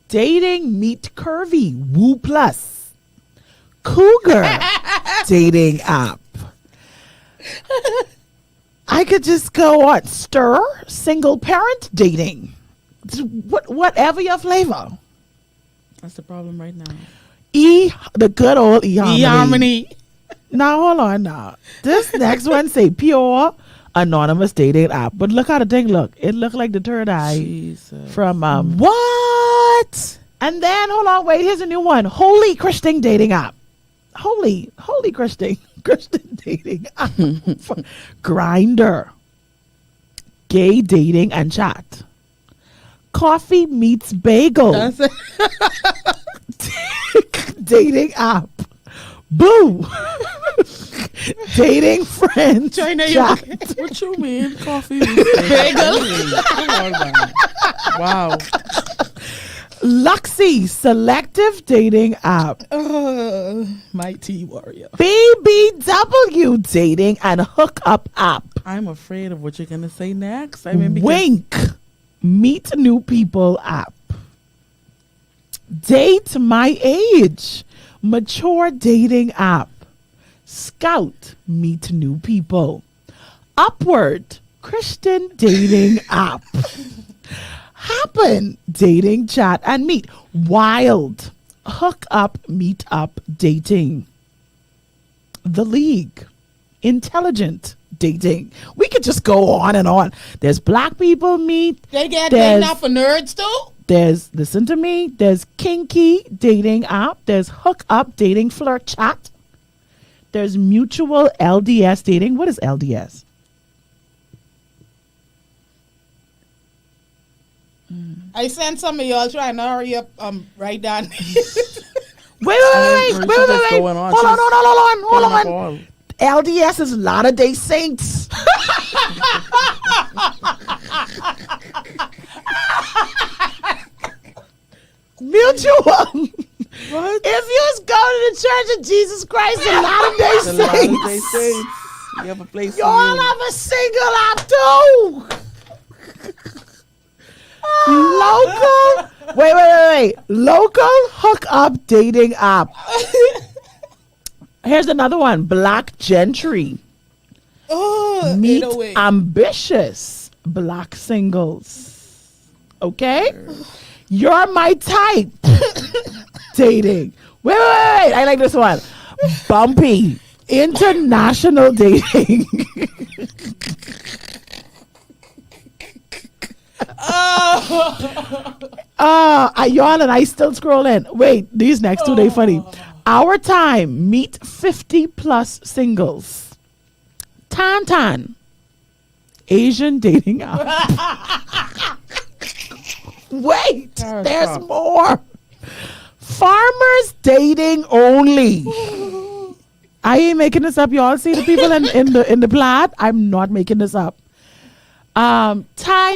F: Dating Meet Curvy, Woo Plus, Cougar dating app. I could just go on. Stir, single parent dating. Whatever your flavor.
H: That's the problem right now.
F: The good old eHarmony.
G: Harmony.
F: Now, hold on now. This next one say pure anonymous dating app. But look how the thing look. It look like the third eye
H: Jesus.
F: from what? And then, hold on, wait. Here's a new one. Holy Christian dating app. Holy Christian dating app. Grinder. Gay dating and chat. Coffee meets bagel.
H: That's it.
F: Dating app. Boo. Dating friends.
G: Joinae,
F: chat.
H: What you mean? Coffee. Bagel. Come on, man. Wow.
F: Luxy, selective dating app.
G: Mighty warrior.
F: BBW dating and hookup app.
H: I'm afraid of what you're gonna say next. I mean, because
F: Wink, meet new people app. Date my age, mature dating app. Scout, meet new people. Upward, Christian dating app. Happen, dating, chat, and meet. Wild, hook up, meet up, dating. The League, intelligent dating. We could just go on and on. There's black people meet.
G: They get
F: There's-
G: dating up for nerds too?
F: There's, listen to me, there's kinky dating app. There's hook up dating flirt chat. There's mutual LDS dating. What is LDS?
G: I sent some of y'all trying to hurry up, write down.
F: Wait.
H: What's going on?
F: Hold
H: Pulling up
F: on.
H: all.
F: LDS is Latter Day Saints. Mutual. What? If you was going to the Church of Jesus Christ in Latter Day
H: The Latter-day
F: Saints,
H: Saints. You have a place for
F: y'all
H: you.
F: have a single app too. Local. Wait. Local hookup dating app. Here's another one. Black Gentry.
G: Oh,
F: Meet
G: 808.
F: ambitious black singles. Okay? You're my type. Dating. Wait. I like this one. Bumpy. International dating. Y'all and I still scrolling. Wait, these next two they funny. Our time, meet 50 plus singles. Tan. Asian dating app. Wait, there's more. Farmers dating only. I ain't making this up. Y'all see the people in the plot? I'm not making this up. Tai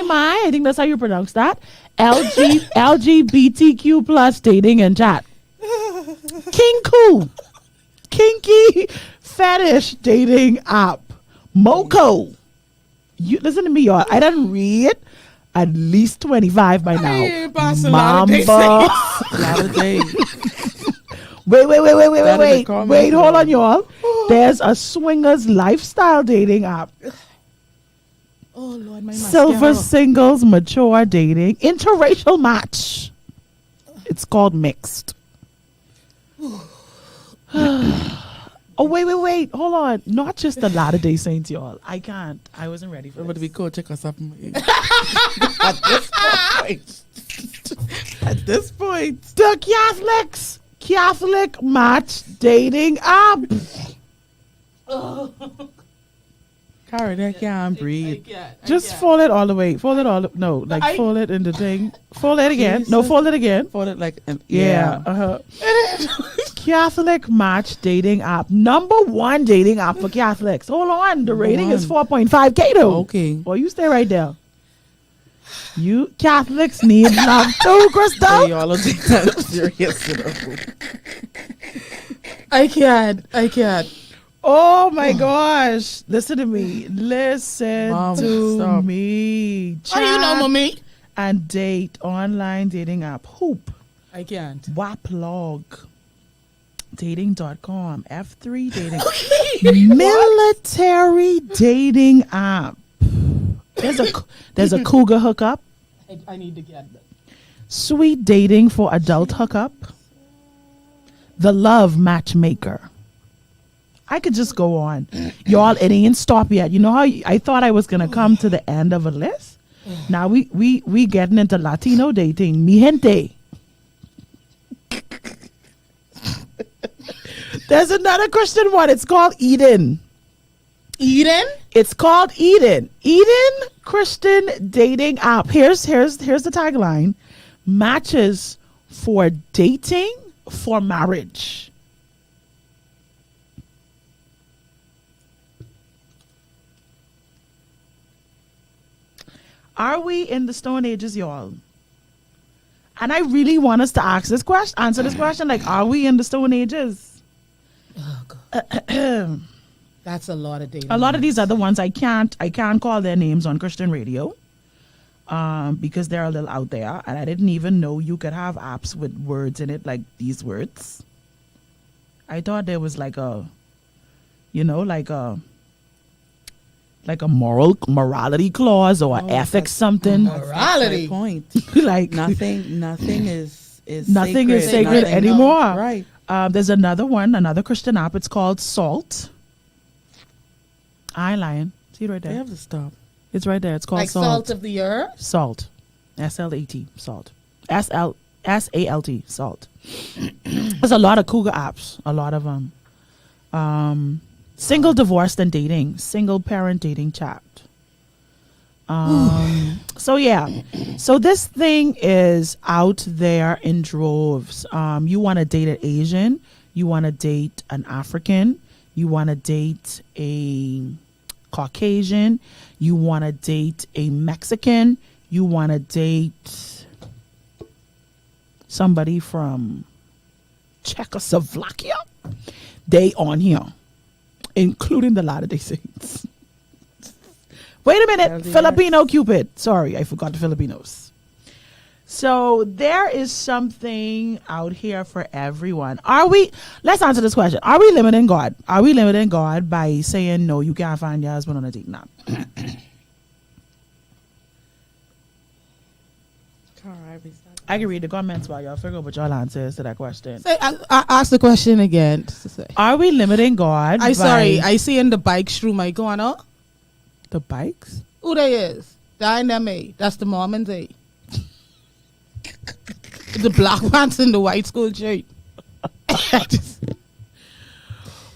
F: Mai, I think that's how you pronounce that. LGBTQ plus dating and chat. Kinku, kinky fetish dating app. Moco. You listen to me, y'all. I done read at least 25 by now. Mamba. Wait, hold on, y'all. There's a swingers lifestyle dating app.
G: Oh Lord, my
F: Silver
G: mascara.
F: singles, mature dating, interracial match. It's called mixed. Oh, wait. Hold on. Not just the Latter-day Saints, y'all. I can't. I wasn't ready for
H: But
F: this.
H: we go check us up. At this point. At this point.
F: The Catholic match dating app.
H: Cara, I can't breathe.
F: Just fold it all the way. Fold it all. No, like fold it in the thing. Fold it again. No, fold it again.
H: Fold it like,
F: Yeah. Catholic match dating app. Number 1 dating app for Catholics. Hold on. The rating is 4.5K though.
H: Okay.
F: Well, you stay right there. You Catholics need love too, Crystal.
H: Hey, y'all are taking that serious.
G: I can't.
F: Oh my gosh. Listen to me. Listen
H: Mom,
F: to
H: stop.
F: me.
G: How do you know, mommy?
F: And date online dating app. Hoop.
G: I can't.
F: Waplog. Dating.com. F3 dating. Military dating app. There's a cougar hookup.
G: I need to get that.
F: Sweet dating for adult hookup. The love matchmaker. I could just go on. Y'all, it ain't stop yet. You know how I thought I was gonna come to the end of a list? Now we getting into Latino dating. Mi gente. There's another Christian one. It's called Eden.
G: Eden?
F: It's called Eden. Eden Christian dating app. Here's the tagline. Matches for dating for marriage. Are we in the Stone Ages, y'all? And I really want us to answer this question. Like, are we in the Stone Ages?
G: Oh God. That's a lot of dating.
F: A lot of these other ones I can't call their names on Christian radio. Because they're a little out there, and I didn't even know you could have apps with words in it like these words. I thought there was like a morality clause or ethics something.
G: Morality.
H: Point.
F: Like
H: Nothing is
F: nothing is sacred
H: Nothing-
F: anymore.
H: Right.
F: There's another Christian app. It's called Salt. I ain't lying. See it right
H: They
F: there.
H: have to stop.
F: It's right there. It's called
G: Like salt of the earth?
F: Salt. SLAT. Salt. SALT. Salt. There's a lot of cougar apps. A lot of them. Single divorced and dating. Single parent dating chat. So yeah. So this thing is out there in droves. You want to date an Asian. You want to date an African. You want to date a Caucasian. You want to date a Mexican. You want to date somebody from Czechoslovakia. They on here, including the Latter-day Saints. Wait a minute,
H: LDS.
F: Filipino Cupid. Sorry, I forgot the Filipinos. So there is something out here for everyone. Let's answer this question. Are we limiting God? Are we limiting God by saying, no, you can't find your husband on a dating app? I can read the comments while y'all figure out what y'all answers to that question.
G: Say, I ask the question again. To say.
F: Are we limiting God?
G: I see in the bike stream I going on.
F: The bikes?
G: Who they is? Dynamite. That's the Mormon day. The black pants and the white school shirt.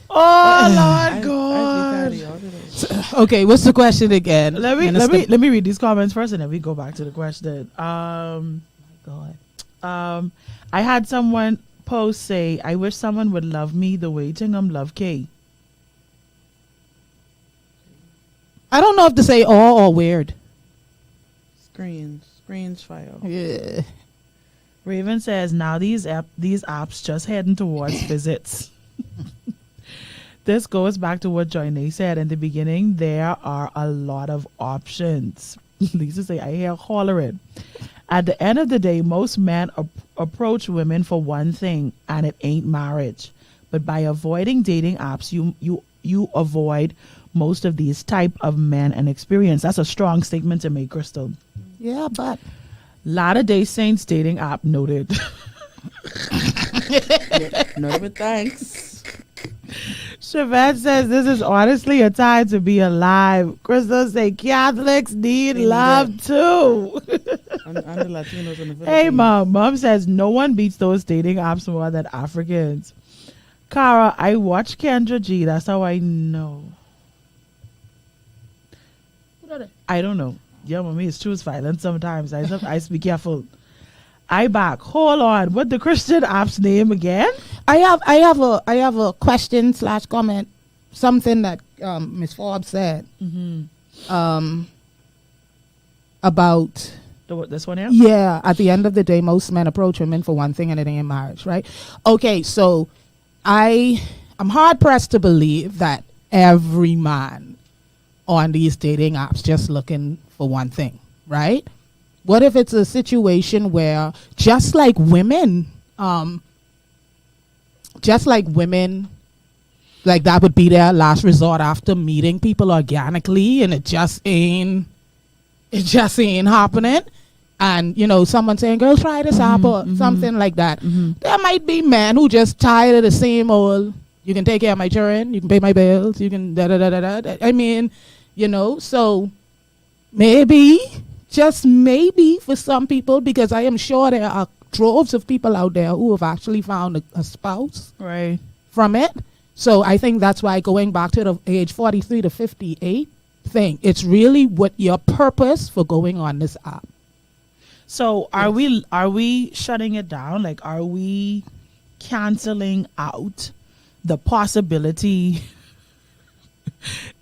F: Oh Lord God.
G: Okay, what's the question again?
F: Let me read these comments first, and then we go back to the question. I had someone post say, "I wish someone would love me the way Tingham love Kay."
G: I don't know if to say all or weird.
H: Screens file.
G: Yeah.
F: Raven says, "Now these apps just heading towards visits." This goes back to what Joinae said in the beginning. There are a lot of options. Lisa say, "I hear hollering." At the end of the day, most men approach women for one thing, and it ain't marriage. But by avoiding dating apps, you avoid most of these type of men and experience. That's a strong statement to make, Crystal.
G: Yeah, but
F: Latter-day Saints dating app noted.
H: No, but thanks.
F: Chevette says, "This is honestly a time to be alive." Crystal say, "Catholics need love too."
H: And the Latinos in the Philippines.
F: Hey, mom says, "No one beats those dating apps more than Africans." Cara, I watch Kendra G. That's how I know. I don't know. Yeah, mommy, it's true. It's violent sometimes. I be careful. I back. Hold on. What the Christian app's name again?
G: I have a question / comment. Something that Miss Forbes said about
F: This one here?
G: Yeah, at the end of the day, most men approach women for one thing, and it ain't marriage, right? Okay, so I'm hard pressed to believe that every man on these dating apps just looking for one thing, right? What if it's a situation where just like women, like that would be their last resort after meeting people organically, and it just ain't happening. And, you know, someone saying, "Girl, try this app," or something like that. There might be men who just tired of the same old, "You can take care of my children, you can pay my bills, you can da-da-da-da-da." I mean, you know, so maybe, just maybe for some people, because I am sure there are droves of people out there who have actually found a spouse
F: Right.
G: from it. So I think that's why, going back to the age 43 to 58 thing, it's really what your purpose for going on this app.
F: So are we shutting it down? Like, are we canceling out the possibility?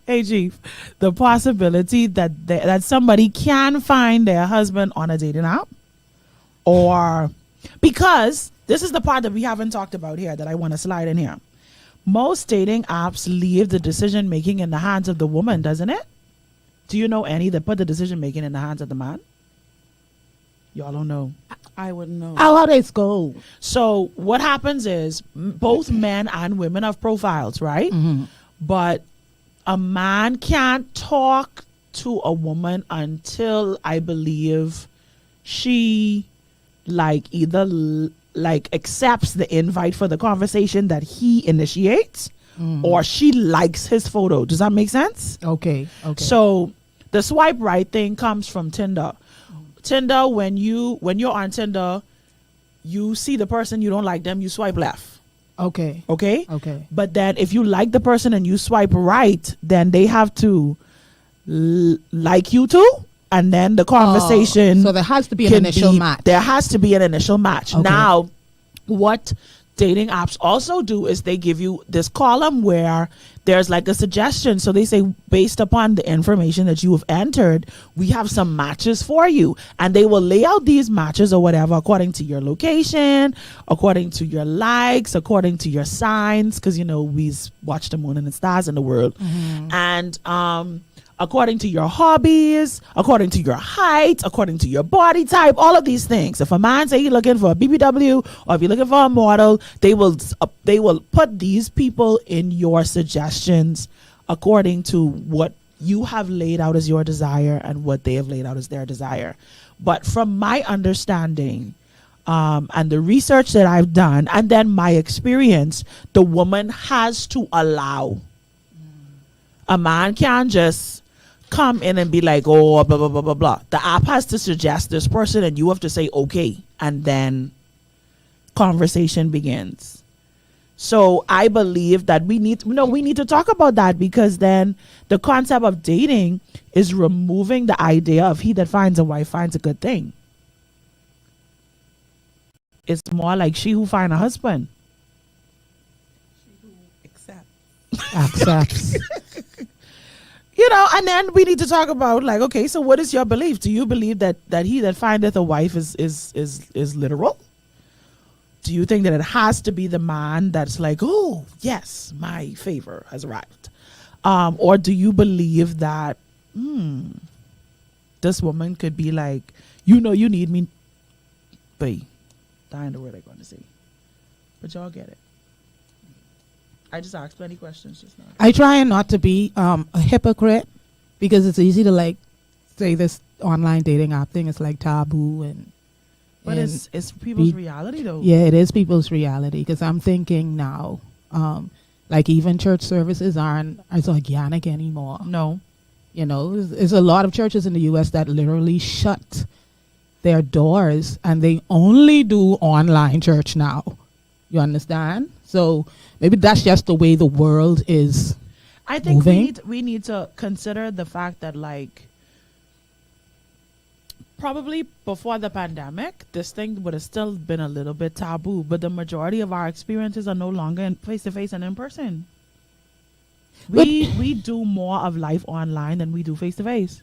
F: Hey, Chief, the possibility that somebody can find their husband on a dating app? Or, because this is the part that we haven't talked about here that I want to slide in here. Most dating apps leave the decision making in the hands of the woman, doesn't it? Do you know any that put the decision making in the hands of the man? Y'all don't know.
H: I wouldn't know.
G: How does it go?
F: So what happens is both men and women have profiles, right? But a man can't talk to a woman until, I believe, she either accepts the invite for the conversation that he initiates, or she likes his photo. Does that make sense?
G: Okay.
F: So the swipe right thing comes from Tinder. Tinder, when you're on Tinder, you see the person, you don't like them, you swipe left.
G: Okay.
F: But then if you like the person and you swipe right, then they have to like you too, and then the conversation.
G: So there has to be an initial match.
F: There has to be an initial match.
G: Okay.
F: Now, what dating apps also do is they give you this column where there's like a suggestion. So they say, based upon the information that you have entered, we have some matches for you. And they will lay out these matches or whatever according to your location, according to your likes, according to your signs, because, you know, we watch the moon and the stars in the world. And according to your hobbies, according to your height, according to your body type, all of these things. If a man say you're looking for a BBW, or if you're looking for a model, they will put these people in your suggestions according to what you have laid out as your desire and what they have laid out as their desire. But from my understanding, and the research that I've done, and then my experience, the woman has to allow. A man can't just come in and be like, oh, blah, blah, blah, blah, blah. The app has to suggest this person and you have to say, okay. And then conversation begins. So I believe that we need to talk about that, because then the concept of dating is removing the idea of he that finds a wife finds a good thing. It's more like she who find a husband.
G: Accepts.
F: And then we need to talk about, like, okay, so what is your belief? Do you believe that he that findeth a wife is literal? Do you think that it has to be the man that's like, oh yes, my favor has arrived? Or do you believe that this woman could be like, you need me, but dying the word I'm going to say, but y'all get it. I just asked plenty questions just now.
G: I try not to be a hypocrite, because it's easy to like say this online dating app thing is like taboo
F: but it's people's reality though.
G: Yeah, it is people's reality, because I'm thinking now, like even church services aren't as organic anymore.
F: No.
G: There's a lot of churches in the U.S. that literally shut their doors and they only do online church now. You understand? So maybe that's just the way the world is.
F: I think
G: moving.
F: we need to consider the fact that, like, probably before the pandemic, this thing would have still been a little bit taboo, but the majority of our experiences are no longer in face-to-face and in person. We do more of life online than we do face-to-face.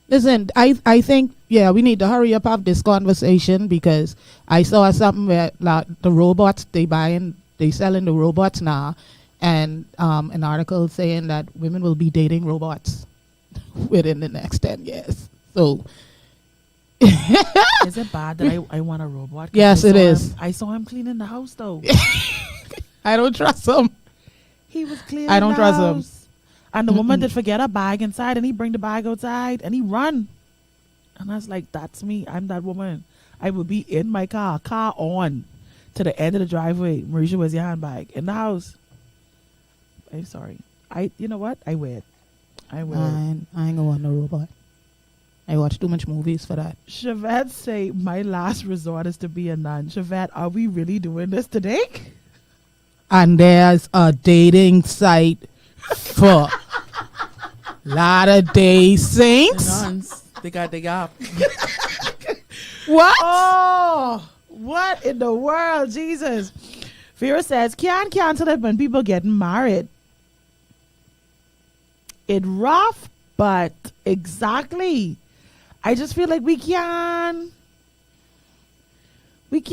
G: Listen, I think, we need to hurry up have this conversation, because I saw something where like, the robots, they selling the robots now, and an article saying that women will be dating robots within the next 10 years. So
F: is it bad that I want a robot?
G: Yes, it is.
F: I saw him cleaning the house though.
G: I don't trust him.
F: He was cleaning
G: I don't
F: the
G: trust
F: house.
G: him.
F: And the woman did forget a bag inside, and he bring the bag outside and he run. And I was like, that's me. I'm that woman. I would be in my car on, to the end of the driveway. Mericha, where's your handbag? In the house. I'm sorry. You know what? I wear it. I ain't
G: gonna want no robot. I watch too much movies for that.
F: Shavette say, my last resort is to be a nun. Shavette, are we really doing this today?
G: And there's a dating site for Latter-day Saints.
H: The nuns, they got.
G: What?
F: Oh, what in the world, Jesus? Vera says, can't cancel it when people getting married. It rough, but exactly. I just feel like we can't, like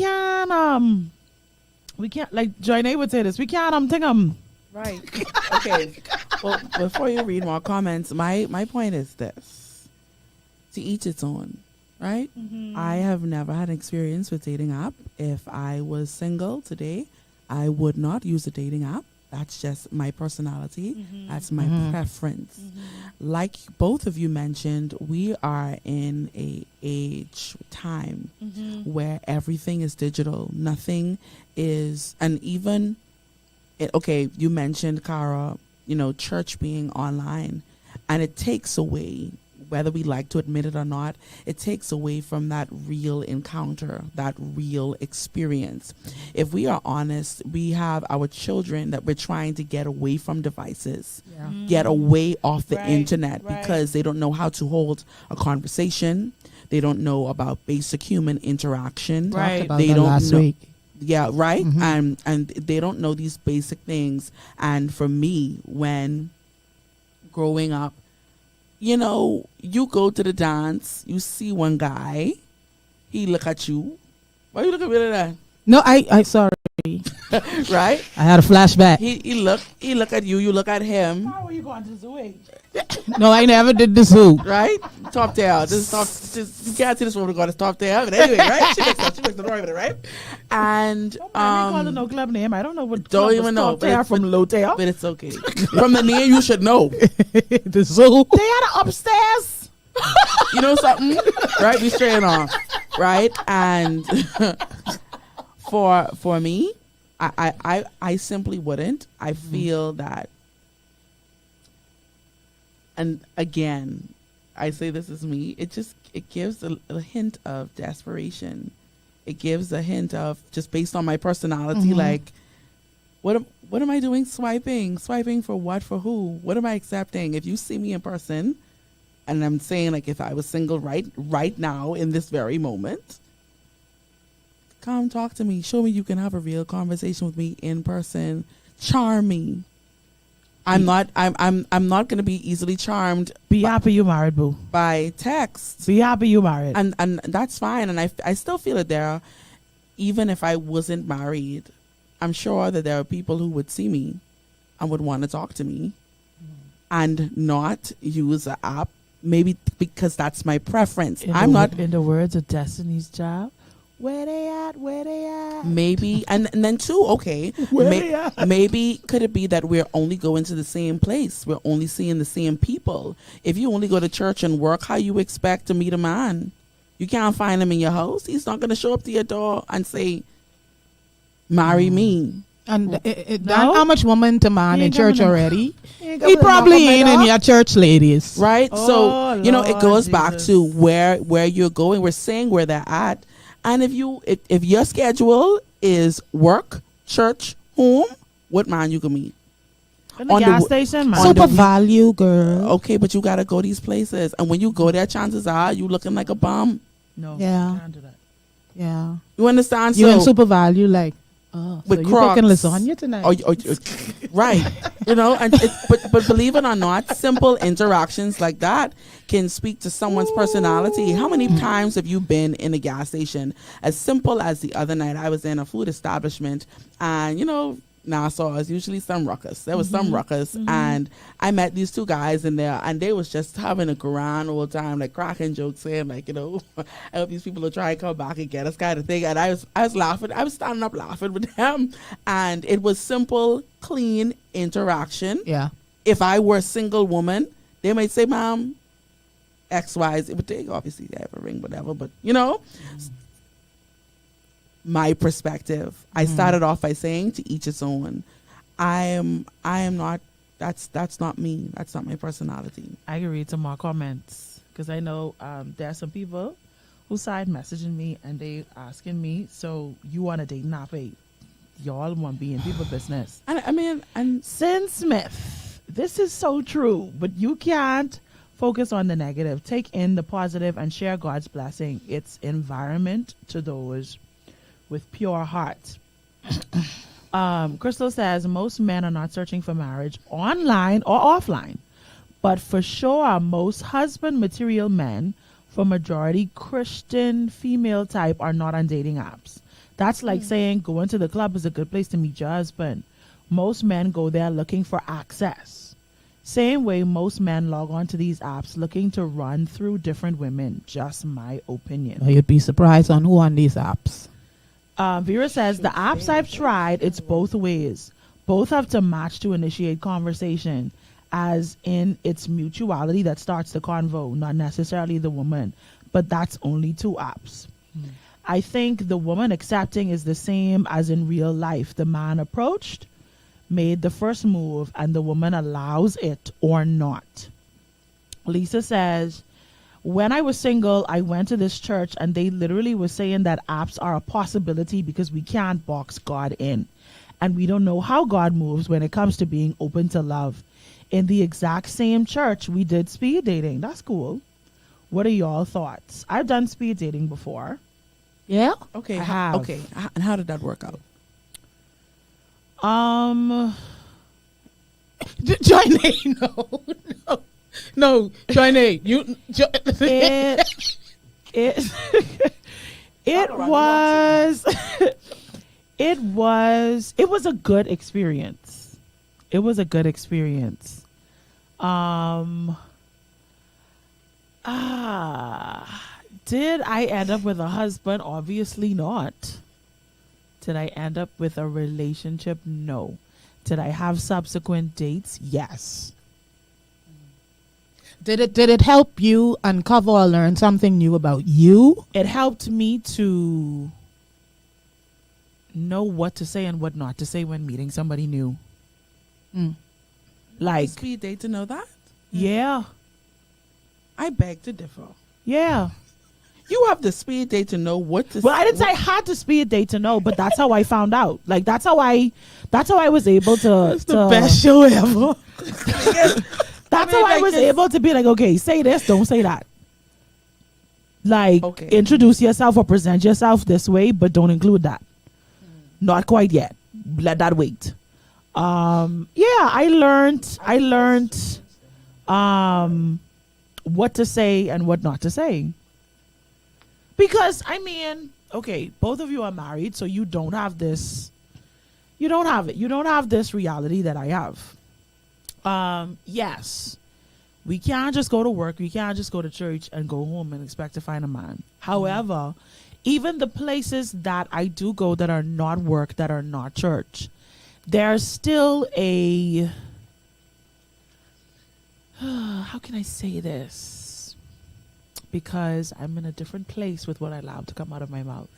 F: Joinae would say this, we can't,
H: Right. Okay. Well, before you read more comments, my point is this. To each its own, right? Mm-hmm. I have never had an experience with dating app. If I was single today, I would not use a dating app. That's just my personality. Mm-hmm. That's my preference. Mm-hmm. Like both of you mentioned, we are in a age time where everything is digital. Nothing is, and even, okay, you mentioned, Cara, church being online, and it takes away, whether we like to admit it or not, it takes away from that real encounter, that real experience. If we are honest, we have our children that we're trying to get away from devices, get away off the internet, because they don't know how to hold a conversation. They don't know about basic human interaction.
G: Right.
H: They don't
G: last
H: know.
G: Week.
H: Yeah, right. And they don't know these basic things. And for me, when growing up, you go to the dance, you see one guy, he look at you. Why you look at me like that?
G: No, I sorry.
H: Right?
G: I had a flashback.
H: He look at you, you look at him.
F: How are you going to the zoo?
G: No, I never did the zoo.
H: Right? Top tail. You can't see this woman going to top tail. But anyway, right? She makes the story with it, right? And
F: don't mind me calling no club name. I don't know what
H: don't even know.
F: Tail from low tail.
H: But it's okay. From the name, you should know.
G: The zoo.
F: They had an upstairs.
H: You know something? Right? We straight on. Right? And for me, I simply wouldn't. I feel that, and again, I say this is me, it gives a hint of desperation. It gives a hint of, just based on my personality, like, what am I doing swiping for what, for who, what am I accepting? If you see me in person, and I'm saying, like, if I was single right now in this very moment, come talk to me, show me you can have a real conversation with me in person, charm me. I'm not going to be easily charmed.
F: Be happy you married, boo.
H: By text.
F: Be happy you married.
H: And that's fine. And I still feel it there. Even if I wasn't married, I'm sure that there are people who would see me and would want to talk to me and not use an app, maybe because that's my preference.
F: In the words of Destiny's Child, where they at? Where they at?
H: Maybe, and then too, okay, maybe could it be that we're only going to the same place? We're only seeing the same people. If you only go to church and work, how you expect to meet a man? You can't find him in your house. He's not going to show up to your door and say, marry me.
G: And how much woman to man in church already? He
F: to
G: probably ain't in your church, ladies.
H: Right?
F: Oh,
H: so, it goes back
F: Jesus.
H: to where you're going. We're saying where they're at. And if your schedule is work, church, home, what man you can meet?
F: In the gas station, man.
G: Super value, girl.
H: Okay, but you got to go these places. And when you go there, chances are you looking like a bum.
F: No.
G: Yeah.
F: You can't do that.
G: Yeah.
H: You understand?
G: You in super value, like,
H: with
G: so you
H: Crocs.
G: cooking lasagna tonight?
H: Right. But believe it or not, simple interactions like that can speak to someone's personality. How many times have you been in a gas station? As simple as the other night, I was in a food establishment, and Nassau is usually some ruckus. There was some ruckus, and I met these two guys in there, and they was just having a grand old time, like cracking jokes, saying like, I hope these people will try and come back and get us, kind of thing. And I was laughing. I was standing up laughing with them, and it was simple, clean interaction.
G: Yeah.
H: If I were a single woman, they might say, "Ma'am, X, Y, Z," but they obviously they have a ring, whatever. But my perspective. I started off by saying, to each its own. I am not, that's not me. That's not my personality.
F: I can read some more comments because I know there are some people who side messaging me and they asking me, so you want to date Nappy? Y'all want to be in people business.
H: And
F: Sin Smith, this is so true, but you can't focus on the negative. Take in the positive and share God's blessing. It's environment to those with pure hearts. Crystal says most men are not searching for marriage online or offline, but for sure most husband material men, for majority Christian female type, are not on dating apps. That's like saying going to the club is a good place to meet your husband. Most men go there looking for access. Same way most men log on to these apps looking to run through different women. Just my opinion.
G: You'd be surprised on who on these apps.
F: Vera says, the apps I've tried, it's both ways. Both have to match to initiate conversation, as in it's mutuality that starts the convo, not necessarily the woman. But that's only two apps. I think the woman accepting is the same as in real life. The man approached, made the first move, and the woman allows it or not. Lisa says, when I was single, I went to this church and they literally were saying that apps are a possibility because we can't box God in. And we don't know how God moves when it comes to being open to love. In the exact same church, we did speed dating. That's cool. What are y'all thoughts? I've done speed dating before.
G: Yeah?
H: Okay.
F: I have.
H: Okay. And how did that work out?
G: Joinae, no, Joinae,
F: it was a good experience. It was a good experience. Did I end up with a husband? Obviously not. Did I end up with a relationship? No. Did I have subsequent dates? Yes.
G: Did it help you uncover or learn something new about you?
F: It helped me to know what to say and what not to say when meeting somebody new. Like
H: speed date to know that?
F: Yeah.
H: I beg to differ.
F: Yeah.
H: You have the speed date to know what to.
F: Well, I didn't say I had to speed date to know, but that's how I found out. Like that's how I was able to.
H: It's the best show ever.
F: That's how I was able to be like, okay, say this, don't say that. Like, introduce yourself or present yourself this way, but don't include that. Not quite yet. Let that wait. I learned what to say and what not to say. Because, I mean, okay, both of you are married, so you don't have this. You don't have it. You don't have this reality that I have. Yes, we can't just go to work. We can't just go to church and go home and expect to find a man. However, even the places that I do go that are not work, that are not church, there's still a, how can I say this? Because I'm in a different place with what I allow to come out of my mouth.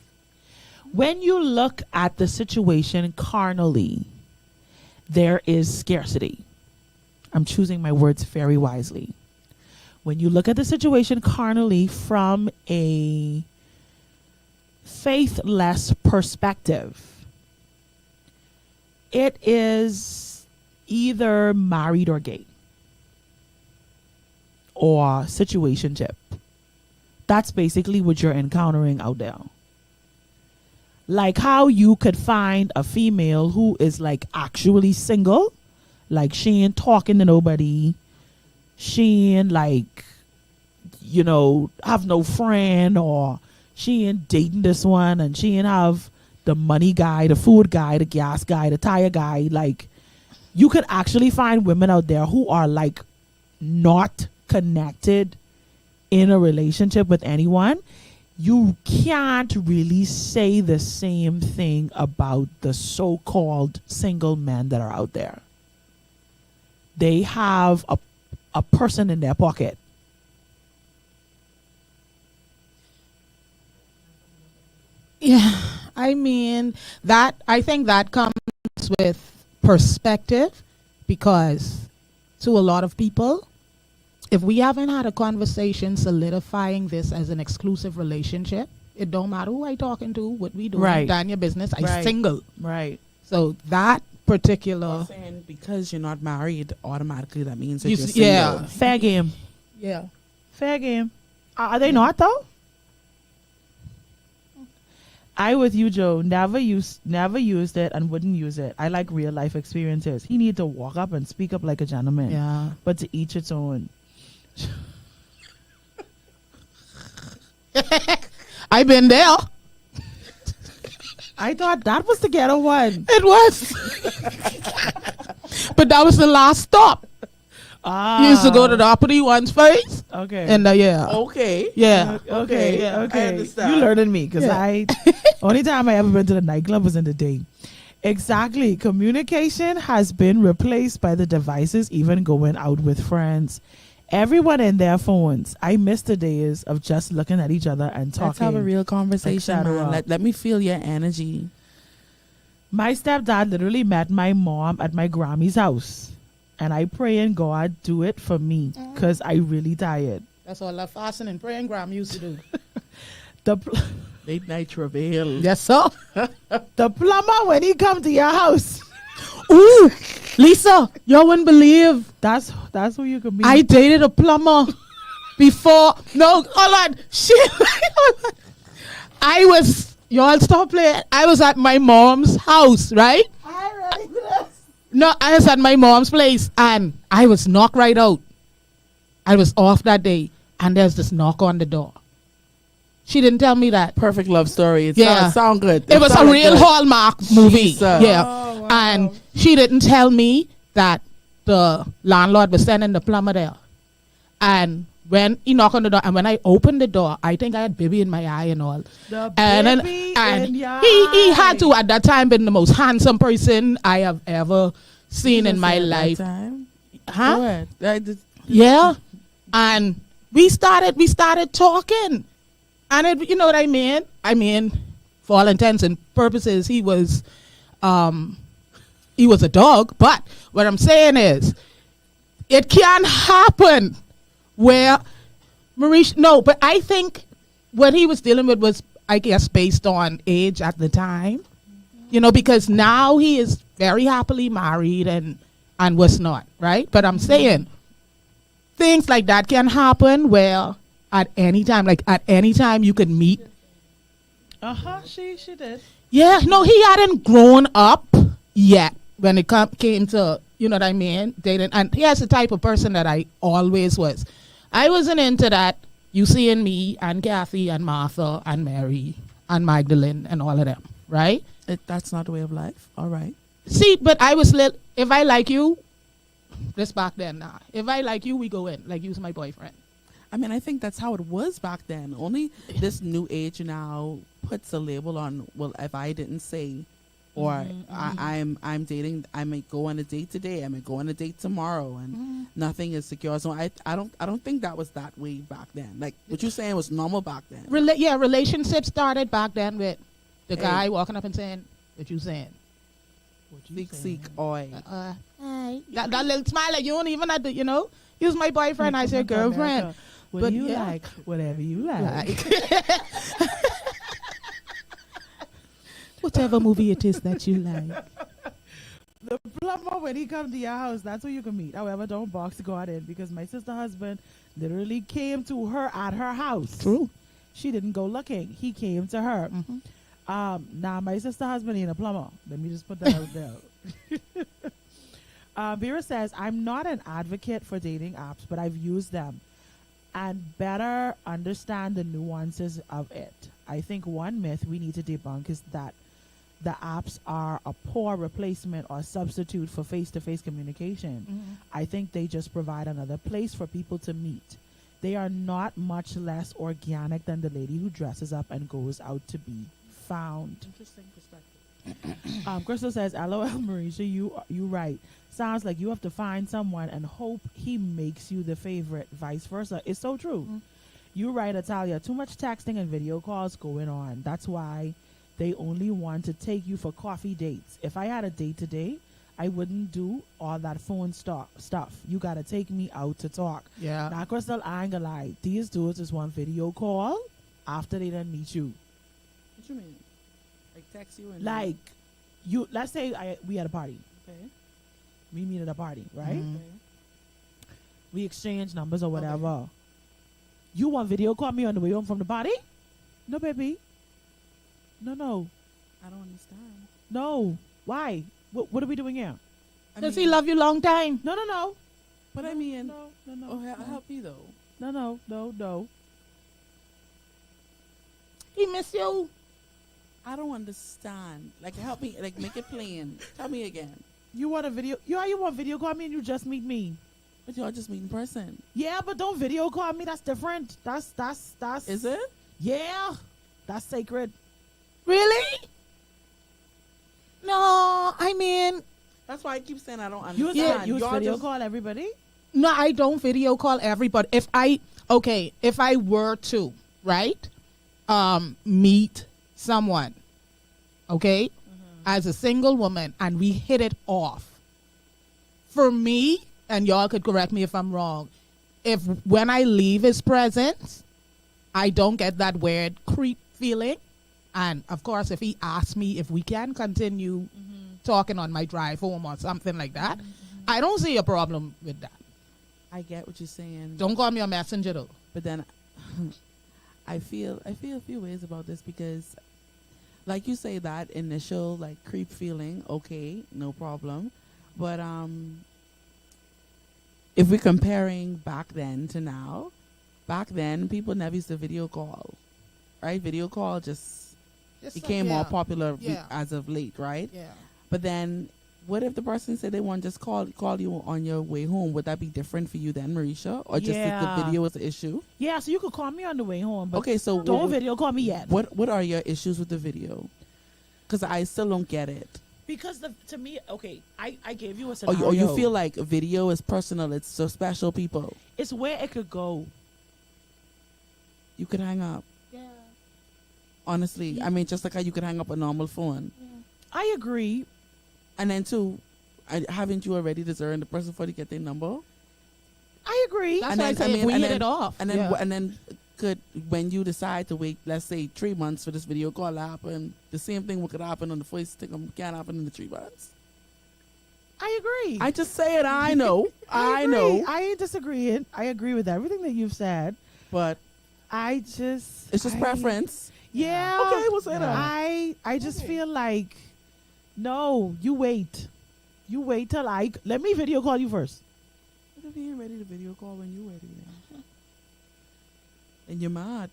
F: When you look at the situation carnally, there is scarcity. I'm choosing my words very wisely. When you look at the situation carnally from a faithless perspective, it is either married or gay or situationship. That's basically what you're encountering out there. Like how you could find a female who is like actually single, like she ain't talking to nobody, she ain't like, you know, have no friend, or she ain't dating this one, and she ain't have the money guy, the food guy, the gas guy, the tire guy. Like, you could actually find women out there who are like not connected in a relationship with anyone. You can't really say the same thing about the so-called single men that are out there. They have a person in their pocket.
G: Yeah, I mean, I think that comes with perspective, because to a lot of people, if we haven't had a conversation solidifying this as an exclusive relationship, it don't matter who I talking to, what we doing,
F: Right.
G: done your business, I
F: Right.
G: single.
F: Right.
G: So that particular,
H: Saying because you're not married, automatically that means that
G: You
H: you're
G: s-
H: single.
G: yeah.
F: Fair game.
G: yeah.
F: Fair game. Are they not though? I with you, Joe. Never used it and wouldn't use it. I like real life experiences. He need to walk up and speak up like a gentleman.
G: Yeah.
F: But to each its own.
G: I've been there.
F: I thought that was the ghetto one.
G: It was. But that was the last stop. You used to go to the uppity ones first.
F: Okay.
G: And yeah.
H: Okay.
G: Yeah.
F: Okay.
H: I
F: Okay.
H: understand.
F: You learning me, because
G: Yeah.
F: only time I ever been to the nightclub was in the day. Exactly. Communication has been replaced by the devices, even going out with friends. Everyone in their phones. I miss the days of just looking at each other and talking.
H: Let's have a real conversation,
F: etc.
H: man. Let me feel your energy.
F: My stepdad literally met my mom at my Grammy's house. And I pray in God do it for me, because I really tired.
G: That's all that fasting and praying Graham used to do.
F: The
H: Late night travail.
G: Yes, sir.
F: the plumber, when he come to your house,
G: Ooh, Lisa, you wouldn't believe
F: that's who you could be.
G: I dated a plumber before. No, hold on. Shit. I was, y'all stop playing. I was at my mom's house, right? No, I was at my mom's place and I was knocked right out. I was off that day and there's this knock on the door. She didn't tell me that.
H: Perfect love story. It
G: Yeah.
H: sound good.
G: It was a
H: sound
G: real
H: good.
G: Hallmark movie.
H: Jesus.
G: Yeah.
F: Oh, wow.
G: And she didn't tell me that the landlord was sending the plumber there. And when he knocked on the door, and when I opened the door, I think I had baby in my eye and all.
F: The
G: And then
F: baby
G: and
F: in your
G: he had to
F: eye.
G: at that time been the most handsome person I have ever seen in my
H: At that
G: life.
H: time.
G: Huh?
H: Go ahead. I just-
G: Yeah. And we started talking. And it, you know what I mean? I mean, for all intents and purposes, he was a dog. But what I'm saying is, it can happen where Mericha, no, but I think what he was dealing with was, I guess, based on age at the time. You know, because now he is very happily married and was not, right? But I'm saying things like that can happen where at any time, like at any time you could meet.
F: She did.
G: Yeah, no, he hadn't grown up yet when it came to, you know what I mean, dating. And he has the type of person that I always was. I wasn't into that. You seeing me and Kathy and Martha and Mary and Magdalene and all of them, right?
H: That's not the way of life. All right.
G: See, but I was if I like you, this back then now. If I like you, we go in. Like, you's my boyfriend.
H: I mean, I think that's how it was back then. Only this new age now puts a label on, well, if I didn't say, or I'm dating, I might go on a date today, I might go on a date tomorrow, and nothing is secure. So I don't think that was that way back then. Like, what you're saying was normal back then.
G: Relationships started back then with the guy walking up and saying, what you saying?
H: Seek, oi.
G: Hi. That little smile, like, you don't even have to, you know, he was my boyfriend, I said girlfriend.
F: What do you like? Whatever you like.
G: Whatever movie it is that you like.
F: The plumber, when he comes to your house, that's where you can meet. However, don't box God in, because my sister husband literally came to her at her house.
G: True.
F: She didn't go looking. He came to her. Now, my sister husband ain't a plumber. Let me just put that out there. Vera says, I'm not an advocate for dating apps, but I've used them and better understand the nuances of it. I think one myth we need to debunk is that the apps are a poor replacement or substitute for face-to-face communication. I think they just provide another place for people to meet. They are not much less organic than the lady who dresses up and goes out to be found.
H: Interesting perspective.
F: Crystal says, LOL, Mericha, you right. Sounds like you have to find someone and hope he makes you the favorite, vice versa. It's so true. You're right, Atalia. Too much texting and video calls going on. That's why they only want to take you for coffee dates. If I had a date today, I wouldn't do all that phone stuff. You got to take me out to talk.
G: Yeah.
F: Now, Crystal, I ain't gonna lie. These dudes just want video call after they done meet you.
H: What you mean? Like text you and
F: Like, you. Let's say we had a party.
H: Okay.
F: We meet at a party, right?
H: Okay.
F: We exchange numbers or whatever. Okay. You want video call me on the way home from the party? No, baby. No.
H: I don't understand.
F: No. Why? What are we doing here?
G: Does he love you long time?
F: No.
H: But I mean,
F: no.
H: Oh, I'll help you though.
F: No.
G: He miss you.
H: I don't understand. Like, help me. Like, make it plain. Tell me again.
F: You want a video? You want video call me and you just meet me?
H: But y'all just meet in person.
F: Yeah, but don't video call me. That's different. That's.
H: Is it?
F: Yeah, that's sacred.
G: Really? No, I mean,
H: that's why I keep saying I don't understand.
F: You video call everybody?
G: No, I don't video call everybody. If I were to, right, meet someone, okay, as a single woman, and we hit it off, for me, and y'all could correct me if I'm wrong, if when I leave his presence, I don't get that weird creep feeling, and of course, if he asks me if we can continue talking on my drive home or something like that, I don't see a problem with that.
H: I get what you're saying.
G: Don't call me a messenger though.
H: But then I feel a few ways about this, because like you say, that initial like creep feeling, okay, no problem. But if we're comparing back then to now, back then people never used to video call, right? Video call just became more popular as of late, right?
G: Yeah.
H: But then what if the person said they want to just call you on your way home? Would that be different for you then, Mericha? Or just that the video was the issue?
F: Yeah, so you could call me on the way home. But
H: okay, so
F: don't video call me yet.
H: What are your issues with the video? Because I still don't get it.
F: Because to me, okay, I gave you a scenario.
H: Or you feel like video is personal. It's so special, people.
F: It's where it could go.
H: You could hang up.
G: Yeah.
H: Honestly, I mean, just like how you could hang up a normal phone.
G: Yeah.
F: I agree.
H: And then too, haven't you already discerned the person before they get their number?
F: I agree. agree.
G: That's why I say if we hit it off.
H: And then could, when you decide to wait, let's say 3 months for this video call to happen, the same thing could happen on the first thing, can't happen in the 3 months.
F: I agree.
H: I just say it. I know. I know.
F: I ain't disagreeing. I agree with everything that you've said.
H: But
F: it's
H: just preference.
F: Yeah.
H: Okay, we'll say that.
F: I just feel like, no, you wait. You wait till let me video call you first.
H: What if you ain't ready to video call when you ready then? And you're mad.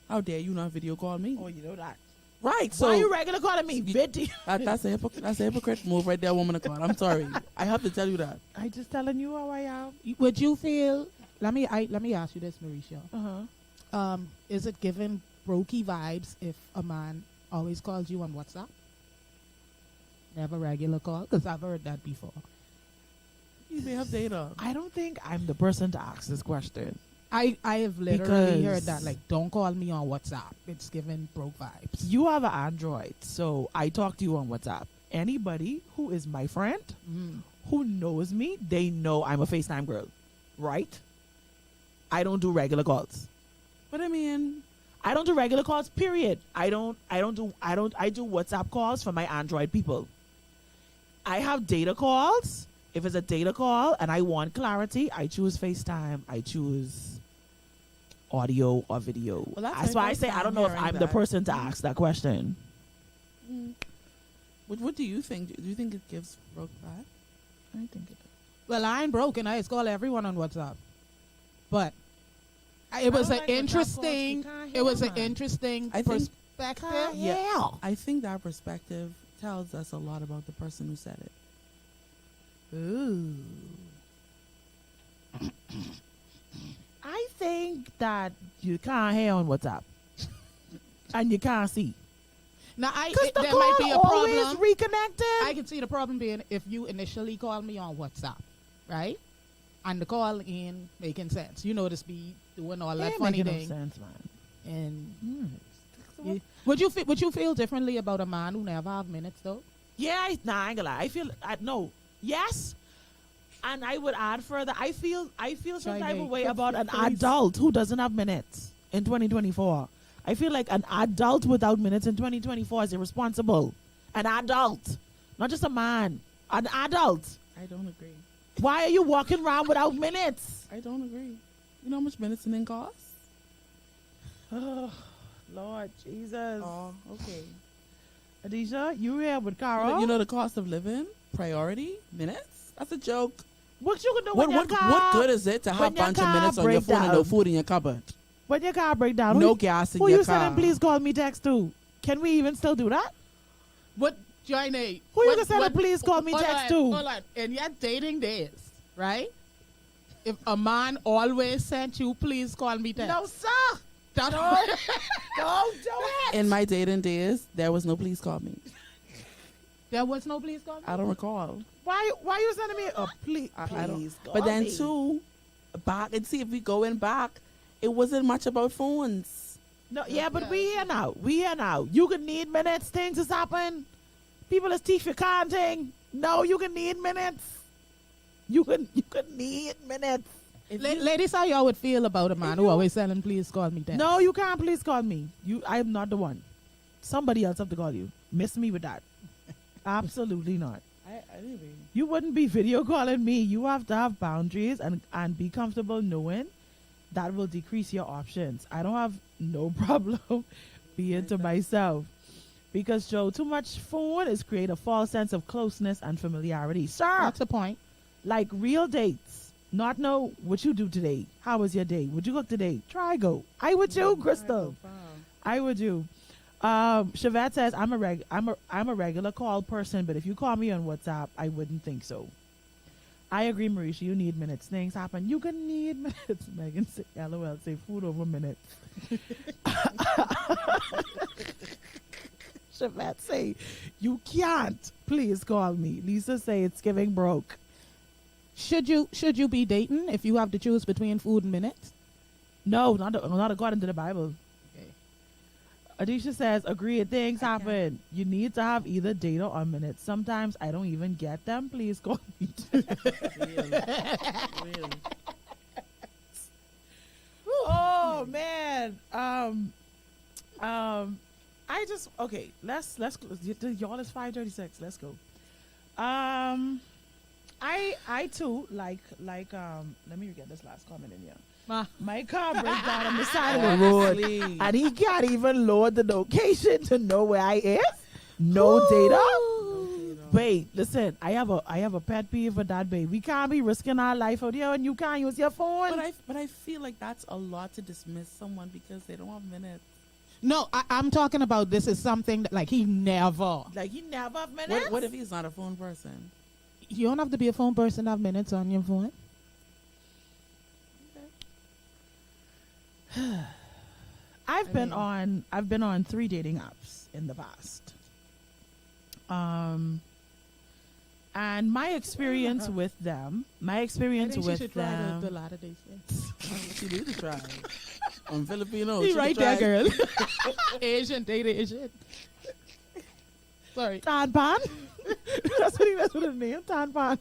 H: How dare you not video call me?
F: Oh, you know that.
H: Right. So
F: why are you regular calling me?
H: That's a hypocrite move right there, woman of God. I'm sorry. I have to tell you that.
F: I just telling you how I am.
G: Would you feel? Let me ask you this, Mericha. Is it giving brokey vibes if a man always calls you on WhatsApp? Never regular call, because I've heard that before.
H: You may have data.
F: I don't think I'm the person to ask this question.
G: I have literally heard that, like, don't call me on WhatsApp. It's giving broke vibes.
F: You have an Android, so I talk to you on WhatsApp. Anybody who is my friend, who knows me, they know I'm a FaceTime girl, right? I don't do regular calls.
H: But I mean,
F: I don't do regular calls, period. I do WhatsApp calls for my Android people. I have data calls. If it's a data call and I want clarity, I choose FaceTime. I choose audio or video.
H: Well,
F: that's why I say I don't know if I'm the person to ask that question.
H: What do you think? Do you think it gives broke vibe?
F: I think it does.
G: Well, I ain't broken. I just call everyone on WhatsApp. But it was an interesting. It was an interesting perspective.
H: Yeah, I think that perspective tells us a lot about the person who said it.
F: Ooh. I think that you can't hear on WhatsApp. And you can't see.
G: Now,
F: there
G: might be a problem.
F: Reconnected.
G: I can see the problem being if you initially call me on WhatsApp, right? And the call in making sense. You know, this be doing all that funny thing.
F: No sense, man.
G: And would you feel differently about a man who never have minutes though?
F: Yeah, I ain't gonna lie. No. Yes. And I would add further, I feel some type of way about an adult who doesn't have minutes in 2024. I feel like an adult without minutes in 2024 is irresponsible. An adult, not just a man. An adult.
H: I don't agree.
F: Why are you walking around without minutes?
H: I don't agree. You know how much minutes and costs?
F: Oh, Lord Jesus.
H: Oh, okay.
F: Adisha, you here with Cara?
H: You know the cost of living? Priority? Minutes? That's a joke.
F: What you can do
H: what good is it to have a bunch of minutes on your phone and no food in your cupboard?
F: When your car break down,
H: no gas in your car.
F: Who you sending please call me text to? Can we even still do that?
G: What, Joinae?
F: Who you send a please call me text to?
G: Hold on. In your dating days, right? If a man always sent you please call me text.
F: No, sir. Don't do it.
H: In my dating days, there was no please call me.
G: There was no please call me?
H: I don't recall.
F: Why you sending me a please? Please call
H: But then
F: me.
H: too, back and see if we going back, it wasn't much about phones.
F: No, yeah, but we here now. You can need minutes. Things is happen. People is teeth you can't thing. No, you can need minutes. You can need minutes.
G: Ladies, how y'all would feel about a man who always telling please call me text?
F: No, you can't please call me. I am not the one. Somebody else have to call you. Miss me with that. Absolutely not.
H: I didn't even.
F: You wouldn't be video calling me. You have to have boundaries and be comfortable knowing that will decrease your options. I don't have no problem being to myself. Because, Joe, too much phone is create a false sense of closeness and familiarity. Sir.
G: That's the point.
F: Like real dates. Not know what you do today. How was your day? Would you cook today? Try go. I would you, Crystal. I would you. Shavette says I'm a regular call person, but if you call me on WhatsApp, I wouldn't think so. I agree, Mericha. You need minutes. Things happen. You can need minutes. Megan say, LOL, say food over minutes. Shavette say, you can't. Please call me. Lisa say it's giving broke.
G: Should you be dating if you have to choose between food and minutes?
F: No, not according to the Bible. Adisha says, agreed, things happen. You need to have either data or minutes. Sometimes I don't even get them. Please call me.
H: Really?
F: okay, let's y'all is 5:36. Let's go. I too let me get this last comment in here. My car breaks down on the side of the road, and he can't even load the location to know where I is. No data. Wait, listen. I have a pet peeve for that, babe. We can't be risking our life out here, and you can't use your phone.
H: But I feel like that's a lot to dismiss someone because they don't have minutes.
G: No, I'm talking about this is something that, like, he never
F: have minutes.
H: What if he's not a phone person?
G: You don't have to be a phone person to have minutes on your phone.
F: I've been on 3 dating apps in the past. And my experience with them,
G: I think she should try the latter day sex.
H: You need to try. I'm Filipino.
G: He
H: She
G: right
H: can
G: there,
H: try.
G: girl. Asian, date Asian. Sorry.
F: Tanpan. That's what his name, Tanpan.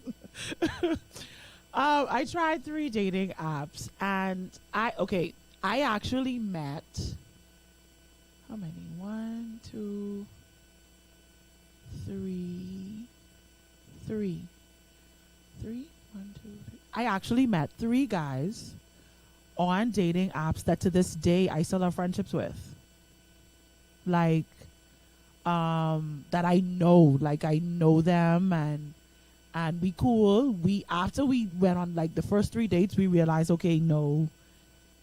F: I tried 3 dating apps, and I actually met how many? 1, 2, 3. 3. 1, 2, 3. I actually met 3 guys on dating apps that to this day I still have friendships with. Like, that I know them, and we cool. After we went on like the first 3 dates, we realized, okay, no,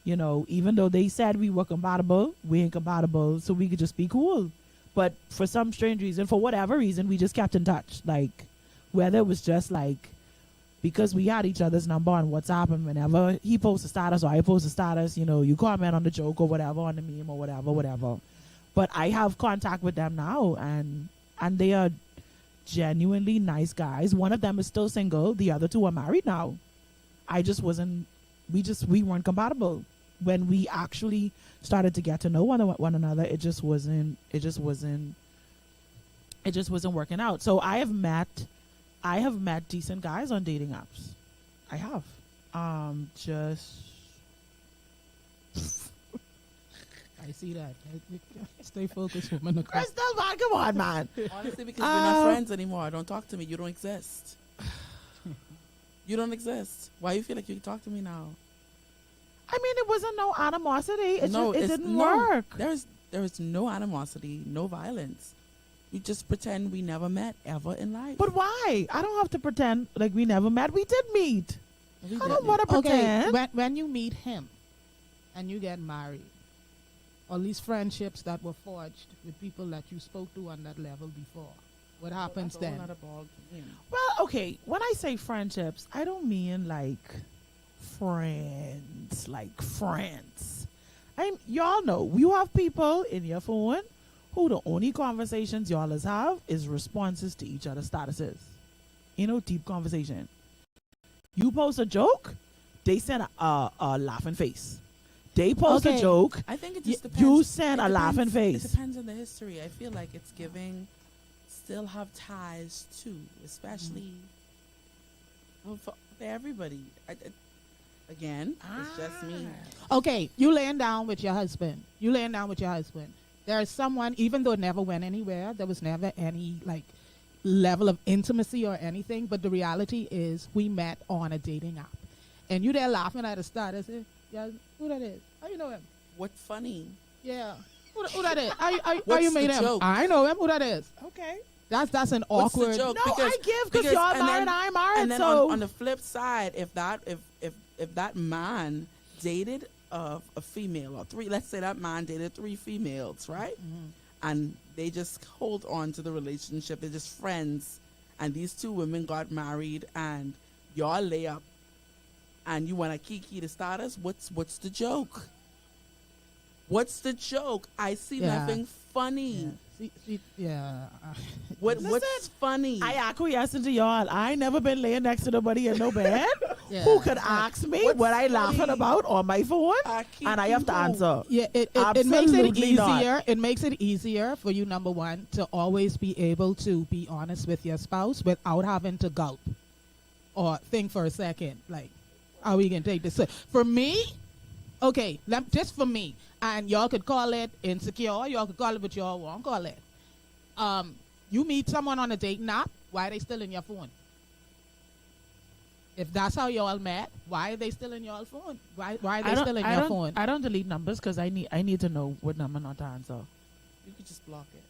F: even though they said we were compatible, we ain't compatible, so we could just be cool. But for some strange reason, for whatever reason, we just kept in touch. Like, whether it was just like because we had each other's number on WhatsApp, and whenever he posts a status or I post a status, you comment on the joke or whatever, on the meme or whatever. But I have contact with them now, and they are genuinely nice guys. One of them is still single. The other 2 are married now. We weren't compatible. When we actually started to get to know one another, it just wasn't working out. So I have met decent guys on dating apps. I have.
G: I see that. Stay focused, woman.
F: Crystal, man, come on, man.
H: Honestly, because we're not friends anymore. Don't talk to me. You don't exist. You don't exist. Why you feel like you can talk to me now?
F: I mean, it wasn't no animosity. It didn't work.
H: There is no animosity, no violence. You just pretend we never met ever in life.
F: But why? I don't have to pretend like we never met. We did meet. I don't want to pretend.
G: Okay, when you meet him and you get married, all these friendships that were forged with people that you spoke to on that level before, what happens then?
F: Well, okay, when I say friendships, I don't mean like friends. Y'all know, you have people in your phone who the only conversations y'all have is responses to each other's statuses. Deep conversation. You post a joke, they send a laughing face. They post a joke,
H: I think it just depends.
F: You send a laughing face.
H: It depends on the history. I feel like it's giving still have ties too, especially for everybody. Again, it's just me.
G: Okay, you laying down with your husband. There's someone, even though it never went anywhere, there was never any like level of intimacy or anything, but the reality is we met on a dating app. And you there laughing at the start. I said, yeah, who that is? How you know him?
H: What's funny?
G: Yeah. Who that is? How you made him?
H: Joke?
G: I know him. Who that is?
F: Okay.
G: That's an
H: What's
G: awkward
H: the joke?
F: No, I give because y'all married, I'm married.
H: And then
F: so
H: on the flip side, if that man dated a female or 3, let's say that man dated 3 females, right? Mm-hmm. And they just hold on to the relationship. They're just friends. And these 2 women got married and y'all lay up and you want to kiki the status. What's the joke? What's the joke? I see nothing funny.
G: Yeah.
H: What's funny?
F: I acquiesce to y'all. I ain't never been laying next to nobody in no bed. Who could ask me what I laughing about on my phone, and I have to answer.
G: Yeah, it makes it easier. It makes it easier for you, number one, to always be able to be honest with your spouse without having to gulp or think for a second, like, are we gonna take this? So for me, okay, just for me, and y'all could call it insecure, y'all could call it what y'all want, call it. You meet someone on a dating app, why are they still in your phone? If that's how y'all met, why are they still in your phone? Why are they still in your phone?
F: I don't delete numbers because I need to know what number not to answer.
H: You could just block it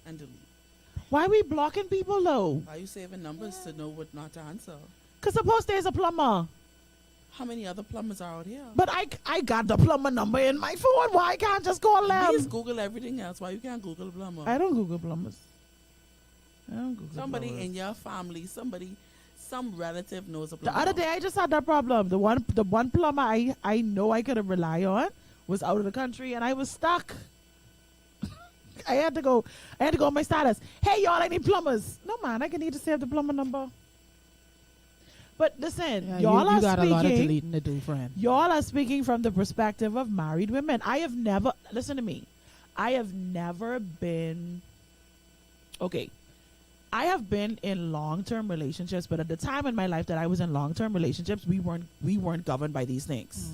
H: and delete.
F: Why are we blocking people though?
H: Why you saving numbers to know what not to answer?
F: Because suppose there's a plumber.
H: How many other plumbers are out here?
F: But I got the plumber number in my phone. Why I can't just call them?
H: Please Google everything else. Why you can't Google plumber?
F: I don't Google plumbers. I don't Google
H: Somebody
F: plumbers.
H: in your family, some relative knows a
F: The
H: plumber.
F: other day I just had that problem. The one plumber I know I could rely on was out of the country and I was stuck. I had to go on my status. Hey y'all, I need plumbers. No man, I can need to save the plumber number. But listen,
G: Yeah,
F: y'all
G: you
F: are
G: got
F: speaking.
G: a lot of deleting to do, friend.
F: Y'all are speaking from the perspective of married women. I have never, listen to me. I have never been, okay. I have been in long-term relationships, but at the time in my life that I was in long-term relationships, we weren't governed by these things.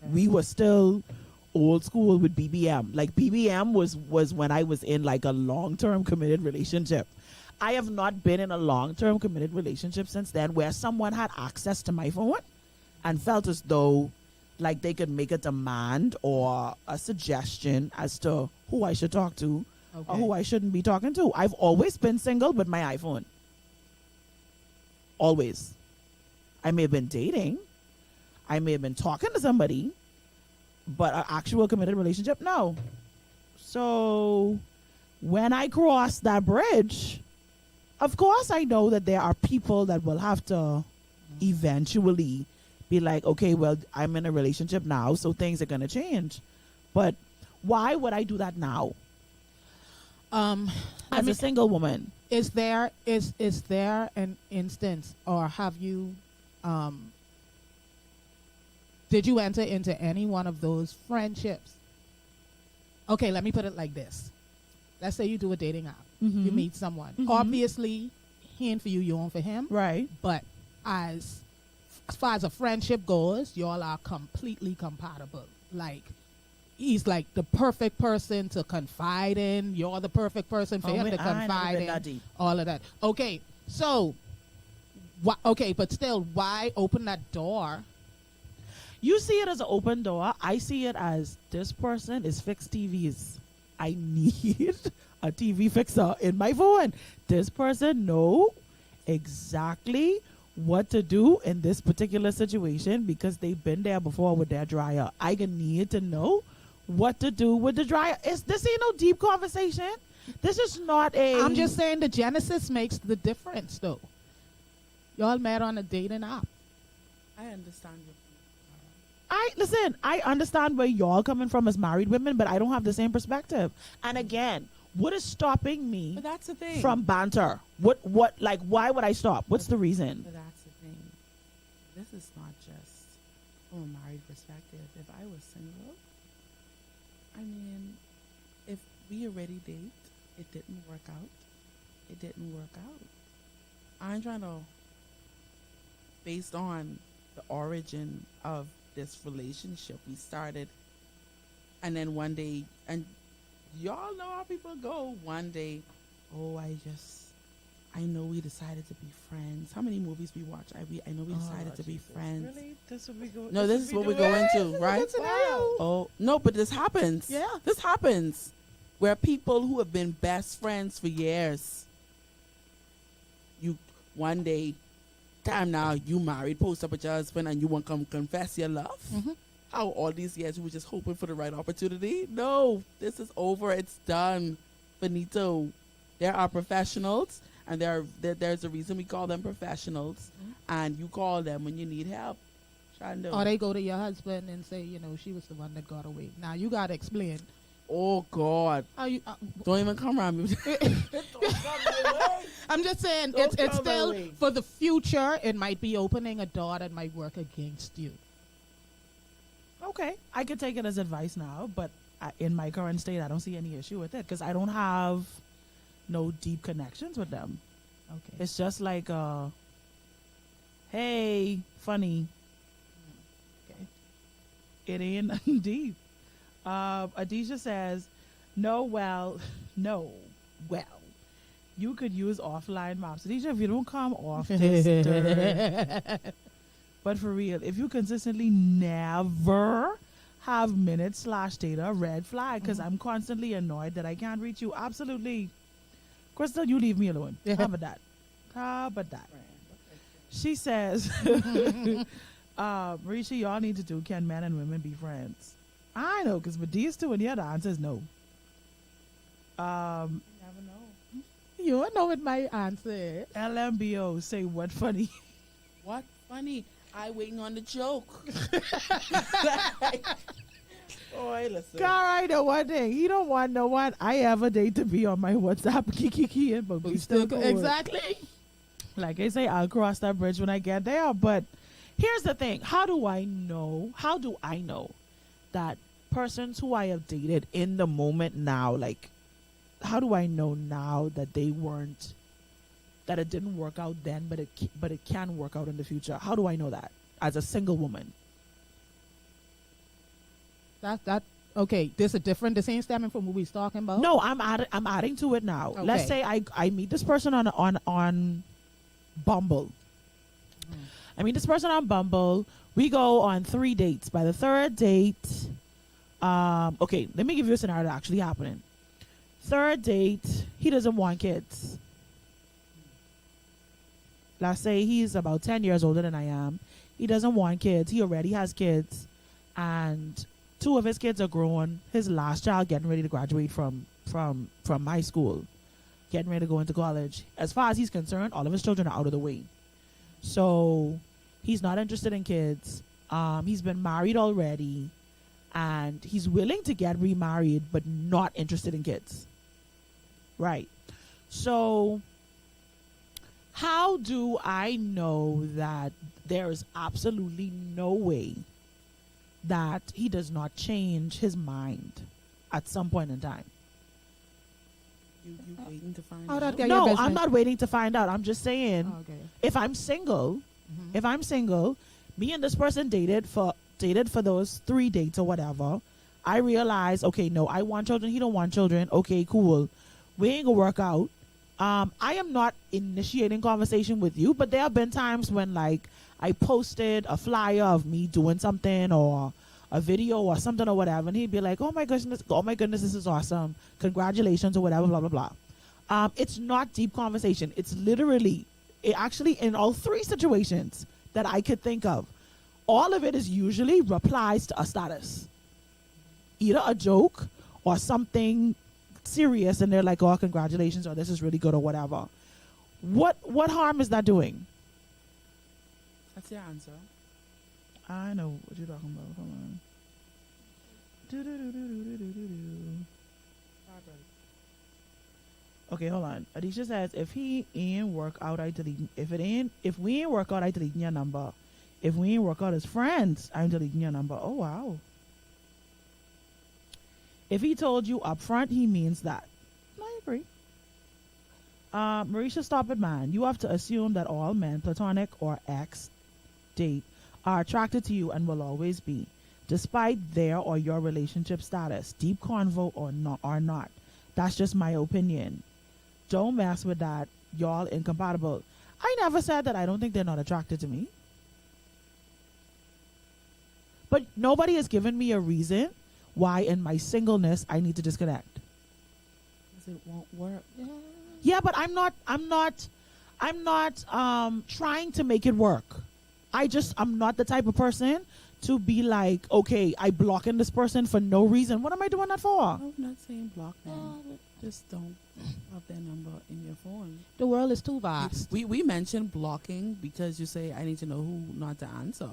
G: Okay.
F: We were still old school with BBM. Like BBM was when I was in like a long-term committed relationship. I have not been in a long-term committed relationship since then where someone had access to my phone and felt as though like they could make a demand or a suggestion as to who I should talk to or who I shouldn't be talking to. I've always been single with my iPhone. Always. I may have been dating. I may have been talking to somebody, but an actual committed relationship, no. So when I cross that bridge, of course I know that there are people that will have to eventually be like, okay, well, I'm in a relationship now, so things are going to change. But why would I do that now? As a single woman.
G: Is there an instance, or have you did you enter into any one of those friendships? Okay, let me put it like this. Let's say you do a dating app. You meet someone. Obviously, he ain't for you, you ain't for him.
F: Right.
G: But as far as a friendship goes, y'all are completely compatible. Like, he's like the perfect person to confide in. You're the perfect person for him to confide in. All of that. Okay, so, but still, why open that door?
F: You see it as an open door. I see it as this person is fixed TVs. I need a TV fixer in my phone. This person know exactly what to do in this particular situation because they've been there before with their dryer. I need to know what to do with the dryer. This ain't no deep conversation. This is not a...
G: I'm just saying the genesis makes the difference, though. Y'all met on a dating app.
H: I understand you.
F: I understand where y'all coming from as married women, but I don't have the same perspective. And again, what is stopping me
H: But that's the thing.
F: from banter? Like, why would I stop? What's the reason?
H: But that's the thing. This is not just from a married perspective. If I was single, I mean, if we already date, it didn't work out. It didn't work out. I'm trying to, based on the origin of this relationship, we started, and then one day, and y'all know how people go. One day, I know we decided to be friends. How many movies we watch? I know we decided to be friends.
F: Really? This what we go.
H: No, this is what we go into, right?
F: Wow.
H: Oh no, but this happens.
F: Yeah.
H: This happens where people who have been best friends for years, you one day, time now you married, post up with your husband, and you want to come confess your love. How all these years you were just hoping for the right opportunity? No, this is over. It's done. Finito. There are professionals, and there's a reason we call them professionals, and you call them when you need help.
G: Or they go to your husband and say, she was the one that got away. Now you gotta explain.
H: Oh God!
G: How you?
H: Don't even come around me.
G: I'm just saying,
H: Don't
G: it's
H: come
G: still
H: my way.
G: for the future. It might be opening a door that might work against you.
F: Okay, I could take it as advice now, but in my current state, I don't see any issue with it because I don't have no deep connections with them.
G: Okay.
F: It's just like, hey, funny.
G: Okay.
F: It ain't nothing deep. Adisha says, no, well, you could use offline maps. Deja, if you don't come off this dirt. But for real, if you consistently never have minutes/data, red flag, because I'm constantly annoyed that I can't reach you. Absolutely. Crystal, you leave me alone. How about that? How about that? She says, Mericha, y'all need to do, can men and women be friends? I know, because with these two and the other answer is no.
H: Never know.
G: You don't know what my answer is.
F: LMBO, say what funny?
H: What funny? I waiting on the joke. Boy, listen.
F: Cara, I know one thing. He don't want no one I ever date to be on my WhatsApp kiki but we still cool.
G: Exactly.
F: Like I say, I'll cross that bridge when I get there. But here's the thing. How do I know that persons who I have dated in the moment now, like, how do I know now that they weren't, that it didn't work out then, but it can work out in the future? How do I know that as a single woman?
G: That okay. This a different. This ain't stemming from what we was talking about.
F: No, I'm adding to it now.
G: Okay.
F: Let's say I meet this person on Bumble. I meet this person on Bumble. We go on 3 dates. By the third date, okay, let me give you a scenario that actually happening. Third date, he doesn't want kids. Let's say he's about 10 years older than I am. He doesn't want kids. He already has kids, and 2 of his kids are grown. His last child getting ready to graduate from high school, getting ready to go into college. As far as he's concerned, all of his children are out of the way. So he's not interested in kids. He's been married already, and he's willing to get remarried, but not interested in kids. Right. So how do I know that there is absolutely no way that he does not change his mind at some point in time?
H: You waiting to find
G: How
H: out?
G: that get your
F: No,
G: business?
F: I'm not waiting to find out. I'm just saying,
G: Okay.
F: if I'm single, me and this person dated for those 3 dates or whatever. I realize, okay, no, I want children. He don't want children. Okay, cool. We ain't gonna work out. I am not initiating conversation with you, but there have been times when, like, I posted a flyer of me doing something or a video or something or whatever, and he'd be like, oh my goodness, this is awesome. Congratulations or whatever, blah, blah, blah. It's not deep conversation. It's literally, actually in all 3 situations that I could think of, all of it is usually replies to a status. Either a joke or something serious, and they're like, oh, congratulations, or this is really good or whatever. What harm is that doing?
H: That's your answer.
F: I know what you're talking about. Hold on. Do-do-do-do-do-do-do-do. Okay, hold on. Adisha says, if he ain't work out, I delete. If we ain't work out, I delete your number. If we ain't work out as friends, I'm deleting your number. Oh wow. If he told you up front, he means that. I agree. Mericha, stop it, man. You have to assume that all men, platonic or ex date, are attracted to you and will always be, despite their or your relationship status, deep convo or not. That's just my opinion. Don't mess with that. Y'all incompatible. I never said that I don't think they're not attracted to me. But nobody has given me a reason why in my singleness I need to disconnect.
H: Because it won't work.
F: Yeah, but I'm not trying to make it work. I'm not the type of person to be like, okay, I blocking this person for no reason. What am I doing that for?
H: I'm not saying block them. Just don't have their number in your phone.
G: The world is too vast.
H: We mentioned blocking because you say, I need to know who not to answer.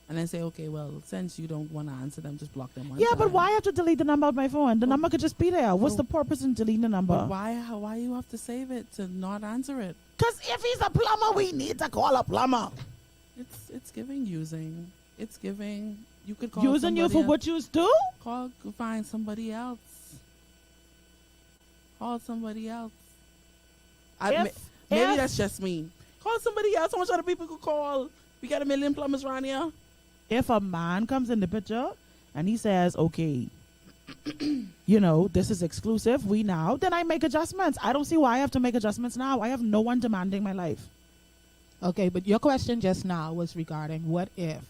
H: And then say, okay, well, since you don't want to answer them, just block them one
F: Yeah,
H: time.
F: but why have to delete the number of my phone? The number could just be there. What's the purpose in deleting the number?
H: But why you have to save it to not answer it?
F: Because if he's a plumber, we need to call a plumber.
H: It's giving using. It's giving. You could call
F: Using you for
H: somebody
F: what you do?
H: else. Find somebody else. Call somebody else. Maybe that's just me. Call somebody else. How much other people could call? We got 1 million plumbers around here.
F: If a man comes in the picture and he says, okay, This is exclusive. Then I make adjustments. I don't see why I have to make adjustments now. I have no one demanding my life.
G: Okay, but your question just now was regarding what if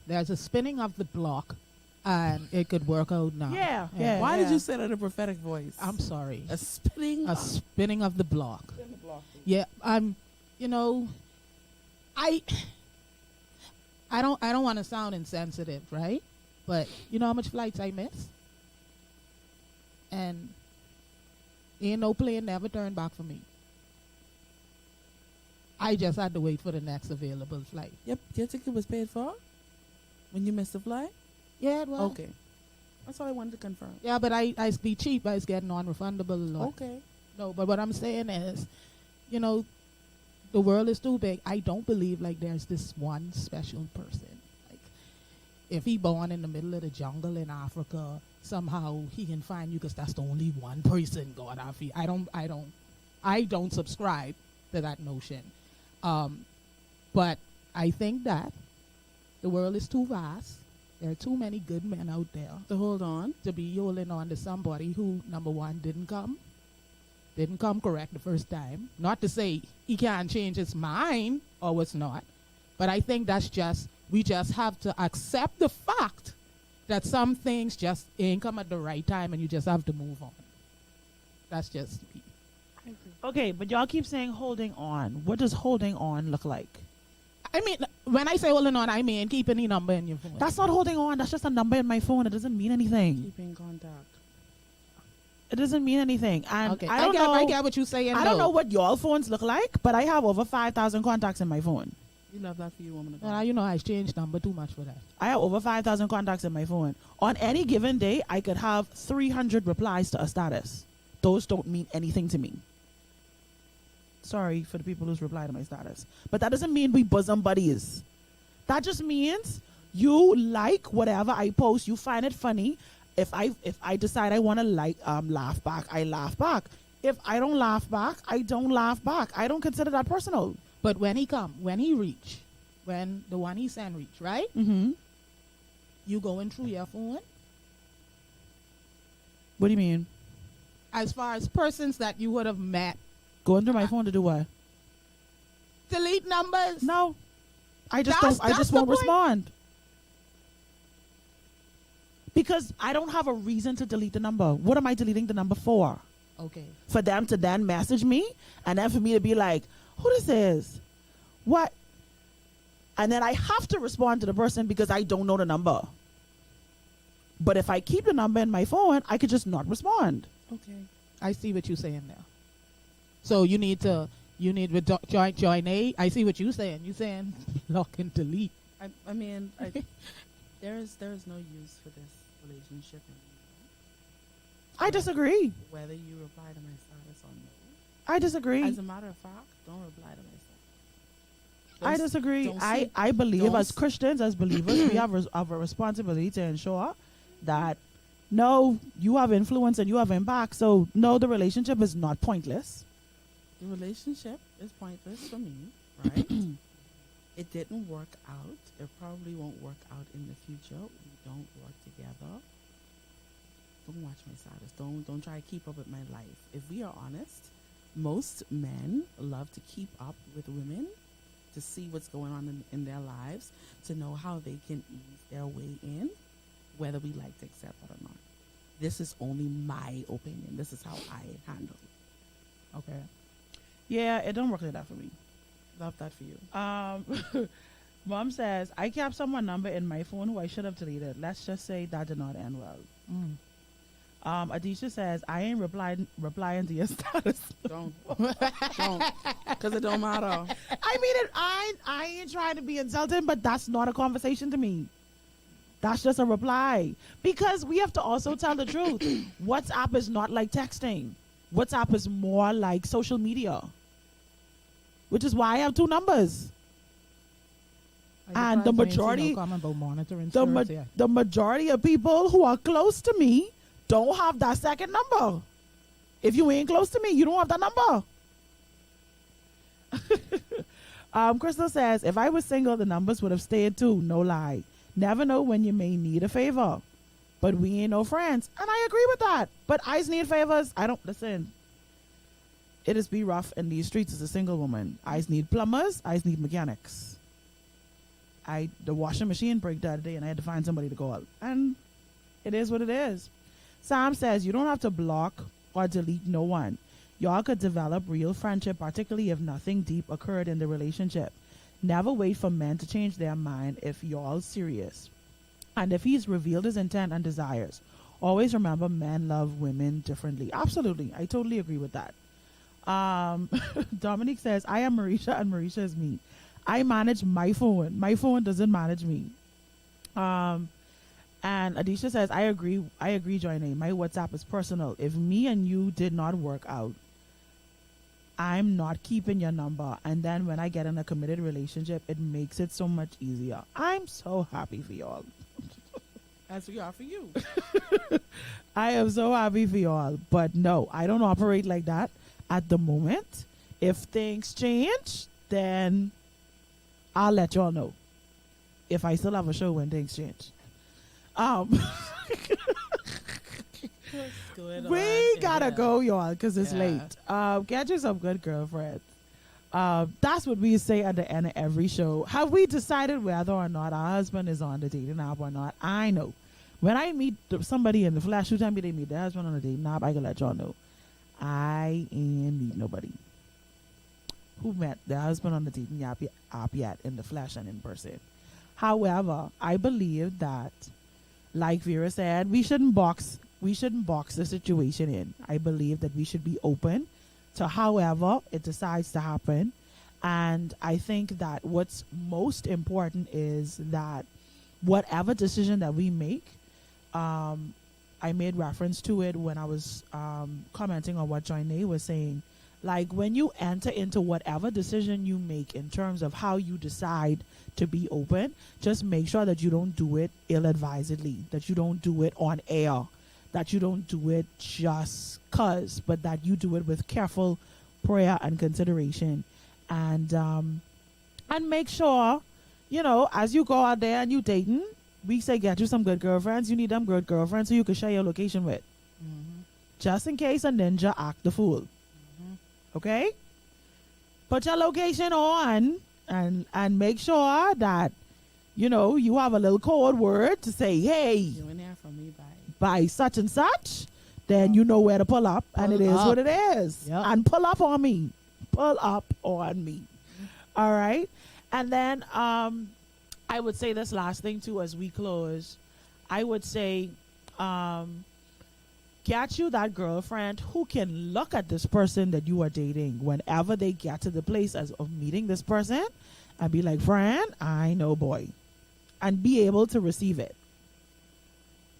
G: there's a spinning of the block and it could work out now.
F: Yeah.
H: Why did you say that in a prophetic voice?
G: I'm sorry.
H: A spinning.
G: A spinning of the block. Yeah, I don't want to sound insensitive, right? But you know how much flights I miss? And ain't no plane never turned back for me. I just had to wait for the next available flight.
H: Yep, your ticket was paid for when you missed the flight?
G: Yeah, it was.
H: Okay. That's all I wanted to confirm.
G: Yeah, but I be cheap. I was getting non-refundable.
H: Okay.
G: No, but what I'm saying is, the world is too big. I don't believe like there's this one special person. Like, if he born in the middle of the jungle in Africa, somehow he can find you because that's the only one person God have. I don't subscribe to that notion. But I think that the world is too vast. There are too many good men out there
H: To hold on.
G: to be holding on to somebody who, number one, didn't come correct the first time. Not to say he can't change his mind or what's not, but I think we just have to accept the fact that some things just ain't come at the right time and you just have to move on. That's just me.
F: Okay, but y'all keep saying holding on. What does holding on look like?
G: I mean, when I say holding on, I mean keeping the number in your phone.
F: That's not holding on. That's just a number in my phone. It doesn't mean anything.
H: Keeping contact.
F: It doesn't mean anything. And
G: okay.
F: I don't know.
G: I get what you're saying.
F: I don't know what y'all phones look like, but I have over 5,000 contacts in my phone.
H: You love that for you, woman of God.
G: Well, I changed number too much for that.
F: I have over 5,000 contacts in my phone. On any given day, I could have 300 replies to a status. Those don't mean anything to me. Sorry for the people who's replied to my status. But that doesn't mean we bosom buddies. That just means you like whatever I post. You find it funny. If I decide I want to laugh back, I laugh back. If I don't laugh back, I don't laugh back. I don't consider that personal.
G: But when he reach, when the one he send reach, right?
F: Mm-hmm.
G: You going through your phone?
F: What do you mean?
G: As far as persons that you would have met.
F: Going through my phone to do what?
G: Delete numbers?
F: No. I just won't respond. Because I don't have a reason to delete the number. What am I deleting the number for?
G: Okay.
F: For them to then message me and then for me to be like, who this is? What? And then I have to respond to the person because I don't know the number. But if I keep the number in my phone, I could just not respond.
G: Okay. I see what you're saying now. So you need with Joinae. I see what you're saying. You're saying lock and delete.
H: I mean, there is no use for this relationship anymore.
F: I disagree.
H: Whether you reply to my status or no.
F: I disagree.
H: As a matter of fact, don't reply to my status.
F: I disagree. I believe as Christians, as believers, we have a responsibility to ensure that no, you have influence and you have impact. So no, the relationship is not pointless.
H: The relationship is pointless for me, right? It didn't work out. It probably won't work out in the future. We don't work together. Don't watch my status. Don't try to keep up with my life. If we are honest, most men love to keep up with women to see what's going on in their lives, to know how they can ease their way in, whether we like to accept that or not. This is only my opinion. This is how I handle it.
F: Okay. Yeah, it don't work like that for me.
H: Love that for you.
F: Mom says, I kept someone's number in my phone who I should have deleted. Let's just say that did not end well. Adisha says, I ain't replying to your status.
H: Don't. Because it don't matter.
F: I mean, I ain't trying to be insulting, but that's not a conversation to me. That's just a reply. Because we have to also tell the truth. WhatsApp is not like texting. WhatsApp is more like social media. Which is why I have two numbers. And the majority, the majority of people who are close to me don't have that second number. If you ain't close to me, you don't have that number. Crystal says, if I was single, the numbers would have stayed too. No lie. Never know when you may need a favor. but we ain't no friends. And I agree with that. But I need favors. I don't listen. It is be rough in these streets as a single woman. I need plumbers. I need mechanics. The washing machine broke the other day and I had to find somebody to call. And it is what it is. Sam says you don't have to block or delete no one. Y'all could develop real friendship, particularly if nothing deep occurred in the relationship. Never wait for men to change their mind if y'all serious. And if he's revealed his intent and desires, always remember men love women differently. Absolutely. I totally agree with that. Dominique says, I am Mericha and Mericha is me. I manage my phone. My phone doesn't manage me. And Adisha says, I agree, Joinae. My WhatsApp is personal. If me and you did not work out, I'm not keeping your number. And then when I get in a committed relationship, it makes it so much easier. I'm so happy for y'all.
H: As we are for you.
F: I am so happy for y'all. But no, I don't operate like that at the moment. If things change, then I'll let y'all know. If I still have a show when things change. We gotta go, y'all, because it's late. Get you some good girlfriends. That's what we say at the end of every show. Have we decided whether or not our husband is on the dating app or not? I know. When I meet somebody in the flesh who tell me they meet their husband on the dating app, I can let y'all know. I ain't meet nobody who met their husband on the dating app yet in the flesh and in person. However, I believe that, like Vera said, we shouldn't box the situation in. I believe that we should be open to however it decides to happen. And I think that what's most important is that whatever decision that we make, I made reference to it when I was commenting on what Joinae was saying. Like, when you enter into whatever decision you make in terms of how you decide to be open, just make sure that you don't do it ill-advisedly, that you don't do it on air, that you don't do it just cause, but that you do it with careful prayer and consideration. And make sure, as you go out there and you dating, we say get you some good girlfriends. You need them good girlfriends so you can share your location with. Mm-hmm. Just in case a ninja act the fool. Mm-hmm. Okay? Put your location on and make sure that, you have a little code word to say, hey,
H: You in there for me
F: by such and such, then you know where to pull up, and it is what it is.
G: Yep.
F: And pull up on me. Pull up on me. All right? And then I would say this last thing, too, as we close. I would say get you that girlfriend who can look at this person that you are dating whenever they get to the place of meeting this person and be like, friend, I know boy. And be able to receive it.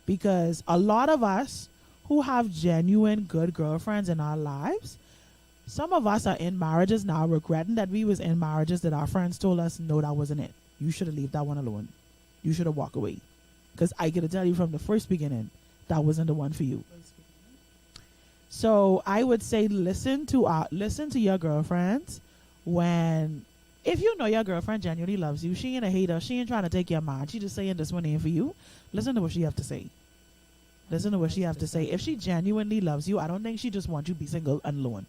F: Because a lot of us who have genuine good girlfriends in our lives, some of us are in marriages now regretting that we was in marriages that our friends told us, no, that wasn't it. You should have left that one alone. You should have walked away. Because I get to tell you from the first beginning, that wasn't the one for you. So I would say listen to your girlfriends if you know your girlfriend genuinely loves you, she ain't a hater, she ain't trying to take your mind, she just saying this one ain't for you. Listen to what she have to say. Listen to what she have to say. If she genuinely loves you, I don't think she just wants you to be single and alone.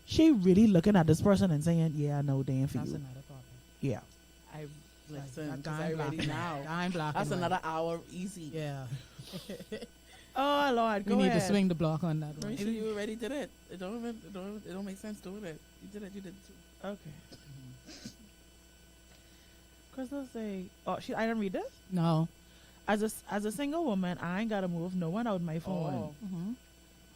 F: She really looking at this person and saying, yeah, no, they ain't for
H: That's
F: you.
H: another problem.
F: Yeah.
H: I listen,
G: Like,
H: 'cause I ready now.
G: I'm blocking.
H: That's another hour easy.
G: Yeah.
F: Oh Lord,
G: We
F: go
G: need
F: ahead.
G: to swing the block on that one.
H: Marisha, you already did it. It don't make sense doing it. You did it. You did it too.
F: Okay. Crystal say, I didn't read this.
G: No.
F: As a single woman, I ain't gotta move no one out my phone.
G: Mm-hmm.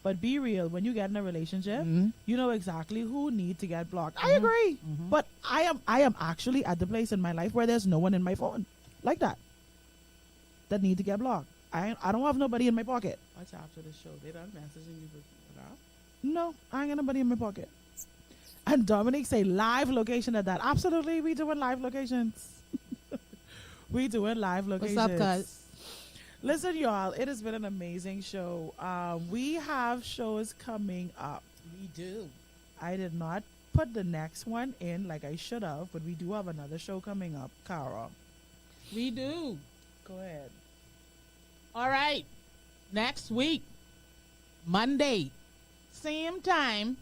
F: But be real, when you get in a relationship,
G: Mm-hmm.
F: you know exactly who need to get blocked. I agree.
G: Mhm.
F: But I am actually at the place in my life where there's no one in my phone like that need to get blocked. I don't have nobody in my pocket.
H: Watch after the show. They done messaging you with
F: No, I ain't got nobody in my pocket. And Dominique say live location at that. Absolutely, we doing live locations. We doing live locations.
G: What's up, cuz?
F: Listen, y'all, it has been an amazing show. We have shows coming up.
G: We do.
F: I did not put the next one in like I should have, but we do have another show coming up. Cara,
G: We do.
F: go ahead.
G: All right. Next week, Monday, same time,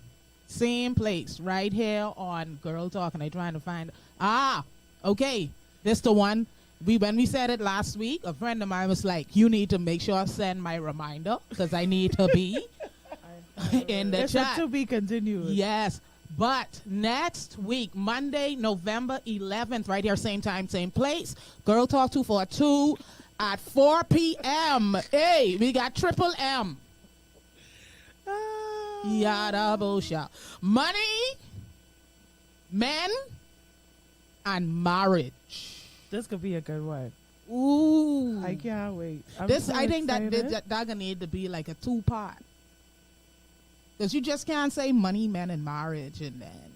G: same place, right here on Girl Talk. And I'm trying to find. Okay, this the one. When we said it last week, a friend of mine was like, "You need to make sure I send my reminder because I need to be in the
F: It's
G: chat."
F: to be continued.
G: Yes. But next week, Monday, November 11th, right here, same time, same place. Girl Talk 242 at 4 p.m. Hey, we got Triple M. Yada bullshit. Money, men, and marriage.
F: This could be a good one.
G: Ooh.
F: I can't wait.
G: I think that gonna need to be like a 2-part. Because you just can't say money, men, and marriage, and then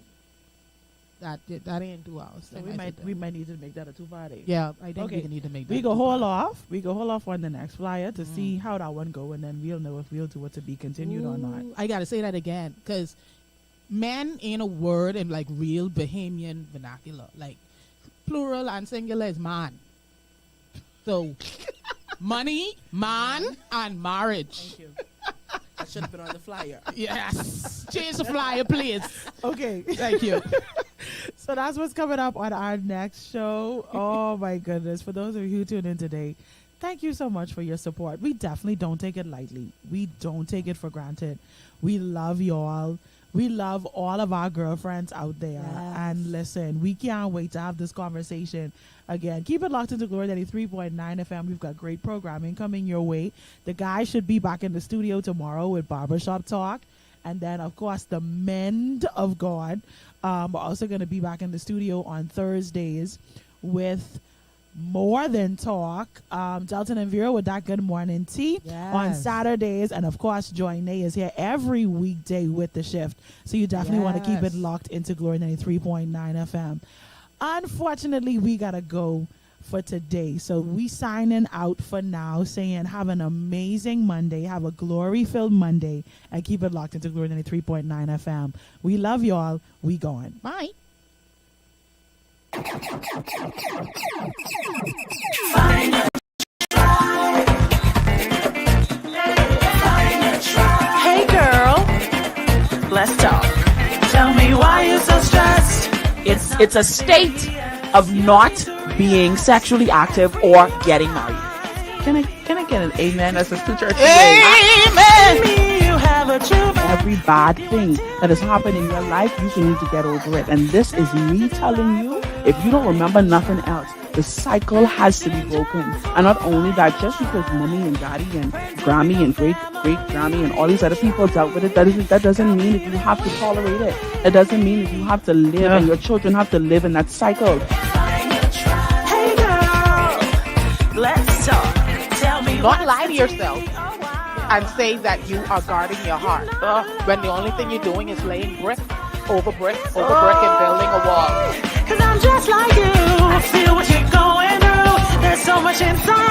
G: that ain't 2 hours.
F: So we might need to make that a 2-party.
G: Yeah, I think we need to make that.
F: We go hold off. We go hold off on the next flyer to see how that one go, and then we'll know if we'll do it to be continued or not.
G: I gotta say that again, because men ain't a word in like real Bahamian vernacular. Like plural and singular is man. So money, man, and marriage.
H: Thank you. That should have been on the flyer.
G: Yes. Change the flyer, please.
F: Okay.
G: Thank you.
F: So that's what's coming up on our next show. Oh my goodness. For those of you who tuned in today, thank you so much for your support. We definitely don't take it lightly. We don't take it for granted. We love y'all. We love all of our girlfriends out there.
G: Yes.
F: And listen, we can't wait to have this conversation again. Keep it locked into Glory 93.9 FM. We've got great programming coming your way. The guys should be back in the studio tomorrow with Barbershop Talk. And then, of course, the men of God are also going to be back in the studio on Thursdays with More Than Talk. Delton and Vera with that Good Morning Tea on Saturdays. And, of course, Joinae is here every weekday with the shift. So you definitely want to keep it locked into Glory 93.9 FM. Unfortunately, we got to go for today. So we signing out for now, saying have an amazing Monday, have a glory-filled Monday, and keep it locked into Glory 93.9 FM. We love y'all. We going.
G: Bye.
A: Hey girl, let's talk. Tell me why you're so stressed.
C: It's a state of not being sexually active or getting married. Can I get an amen as a sister?
A: Amen. You have a true
C: Every bad thing that has happened in your life, you need to get over it. And this is me telling you, if you don't remember nothing else, the cycle has to be broken. And not only that, just because mommy and daddy and Grammy and great Grammy and all these other people dealt with it, that doesn't mean that you have to tolerate it. It doesn't mean that you have to live and your children have to live in that cycle.
A: Hey girl, let's talk. Tell me
B: Not lie to yourself and say that you are guarding your heart when the only thing you're doing is laying brick over brick over brick and building a wall.
A: Cause I'm just like you. I feel what you're going through. There's so much inside.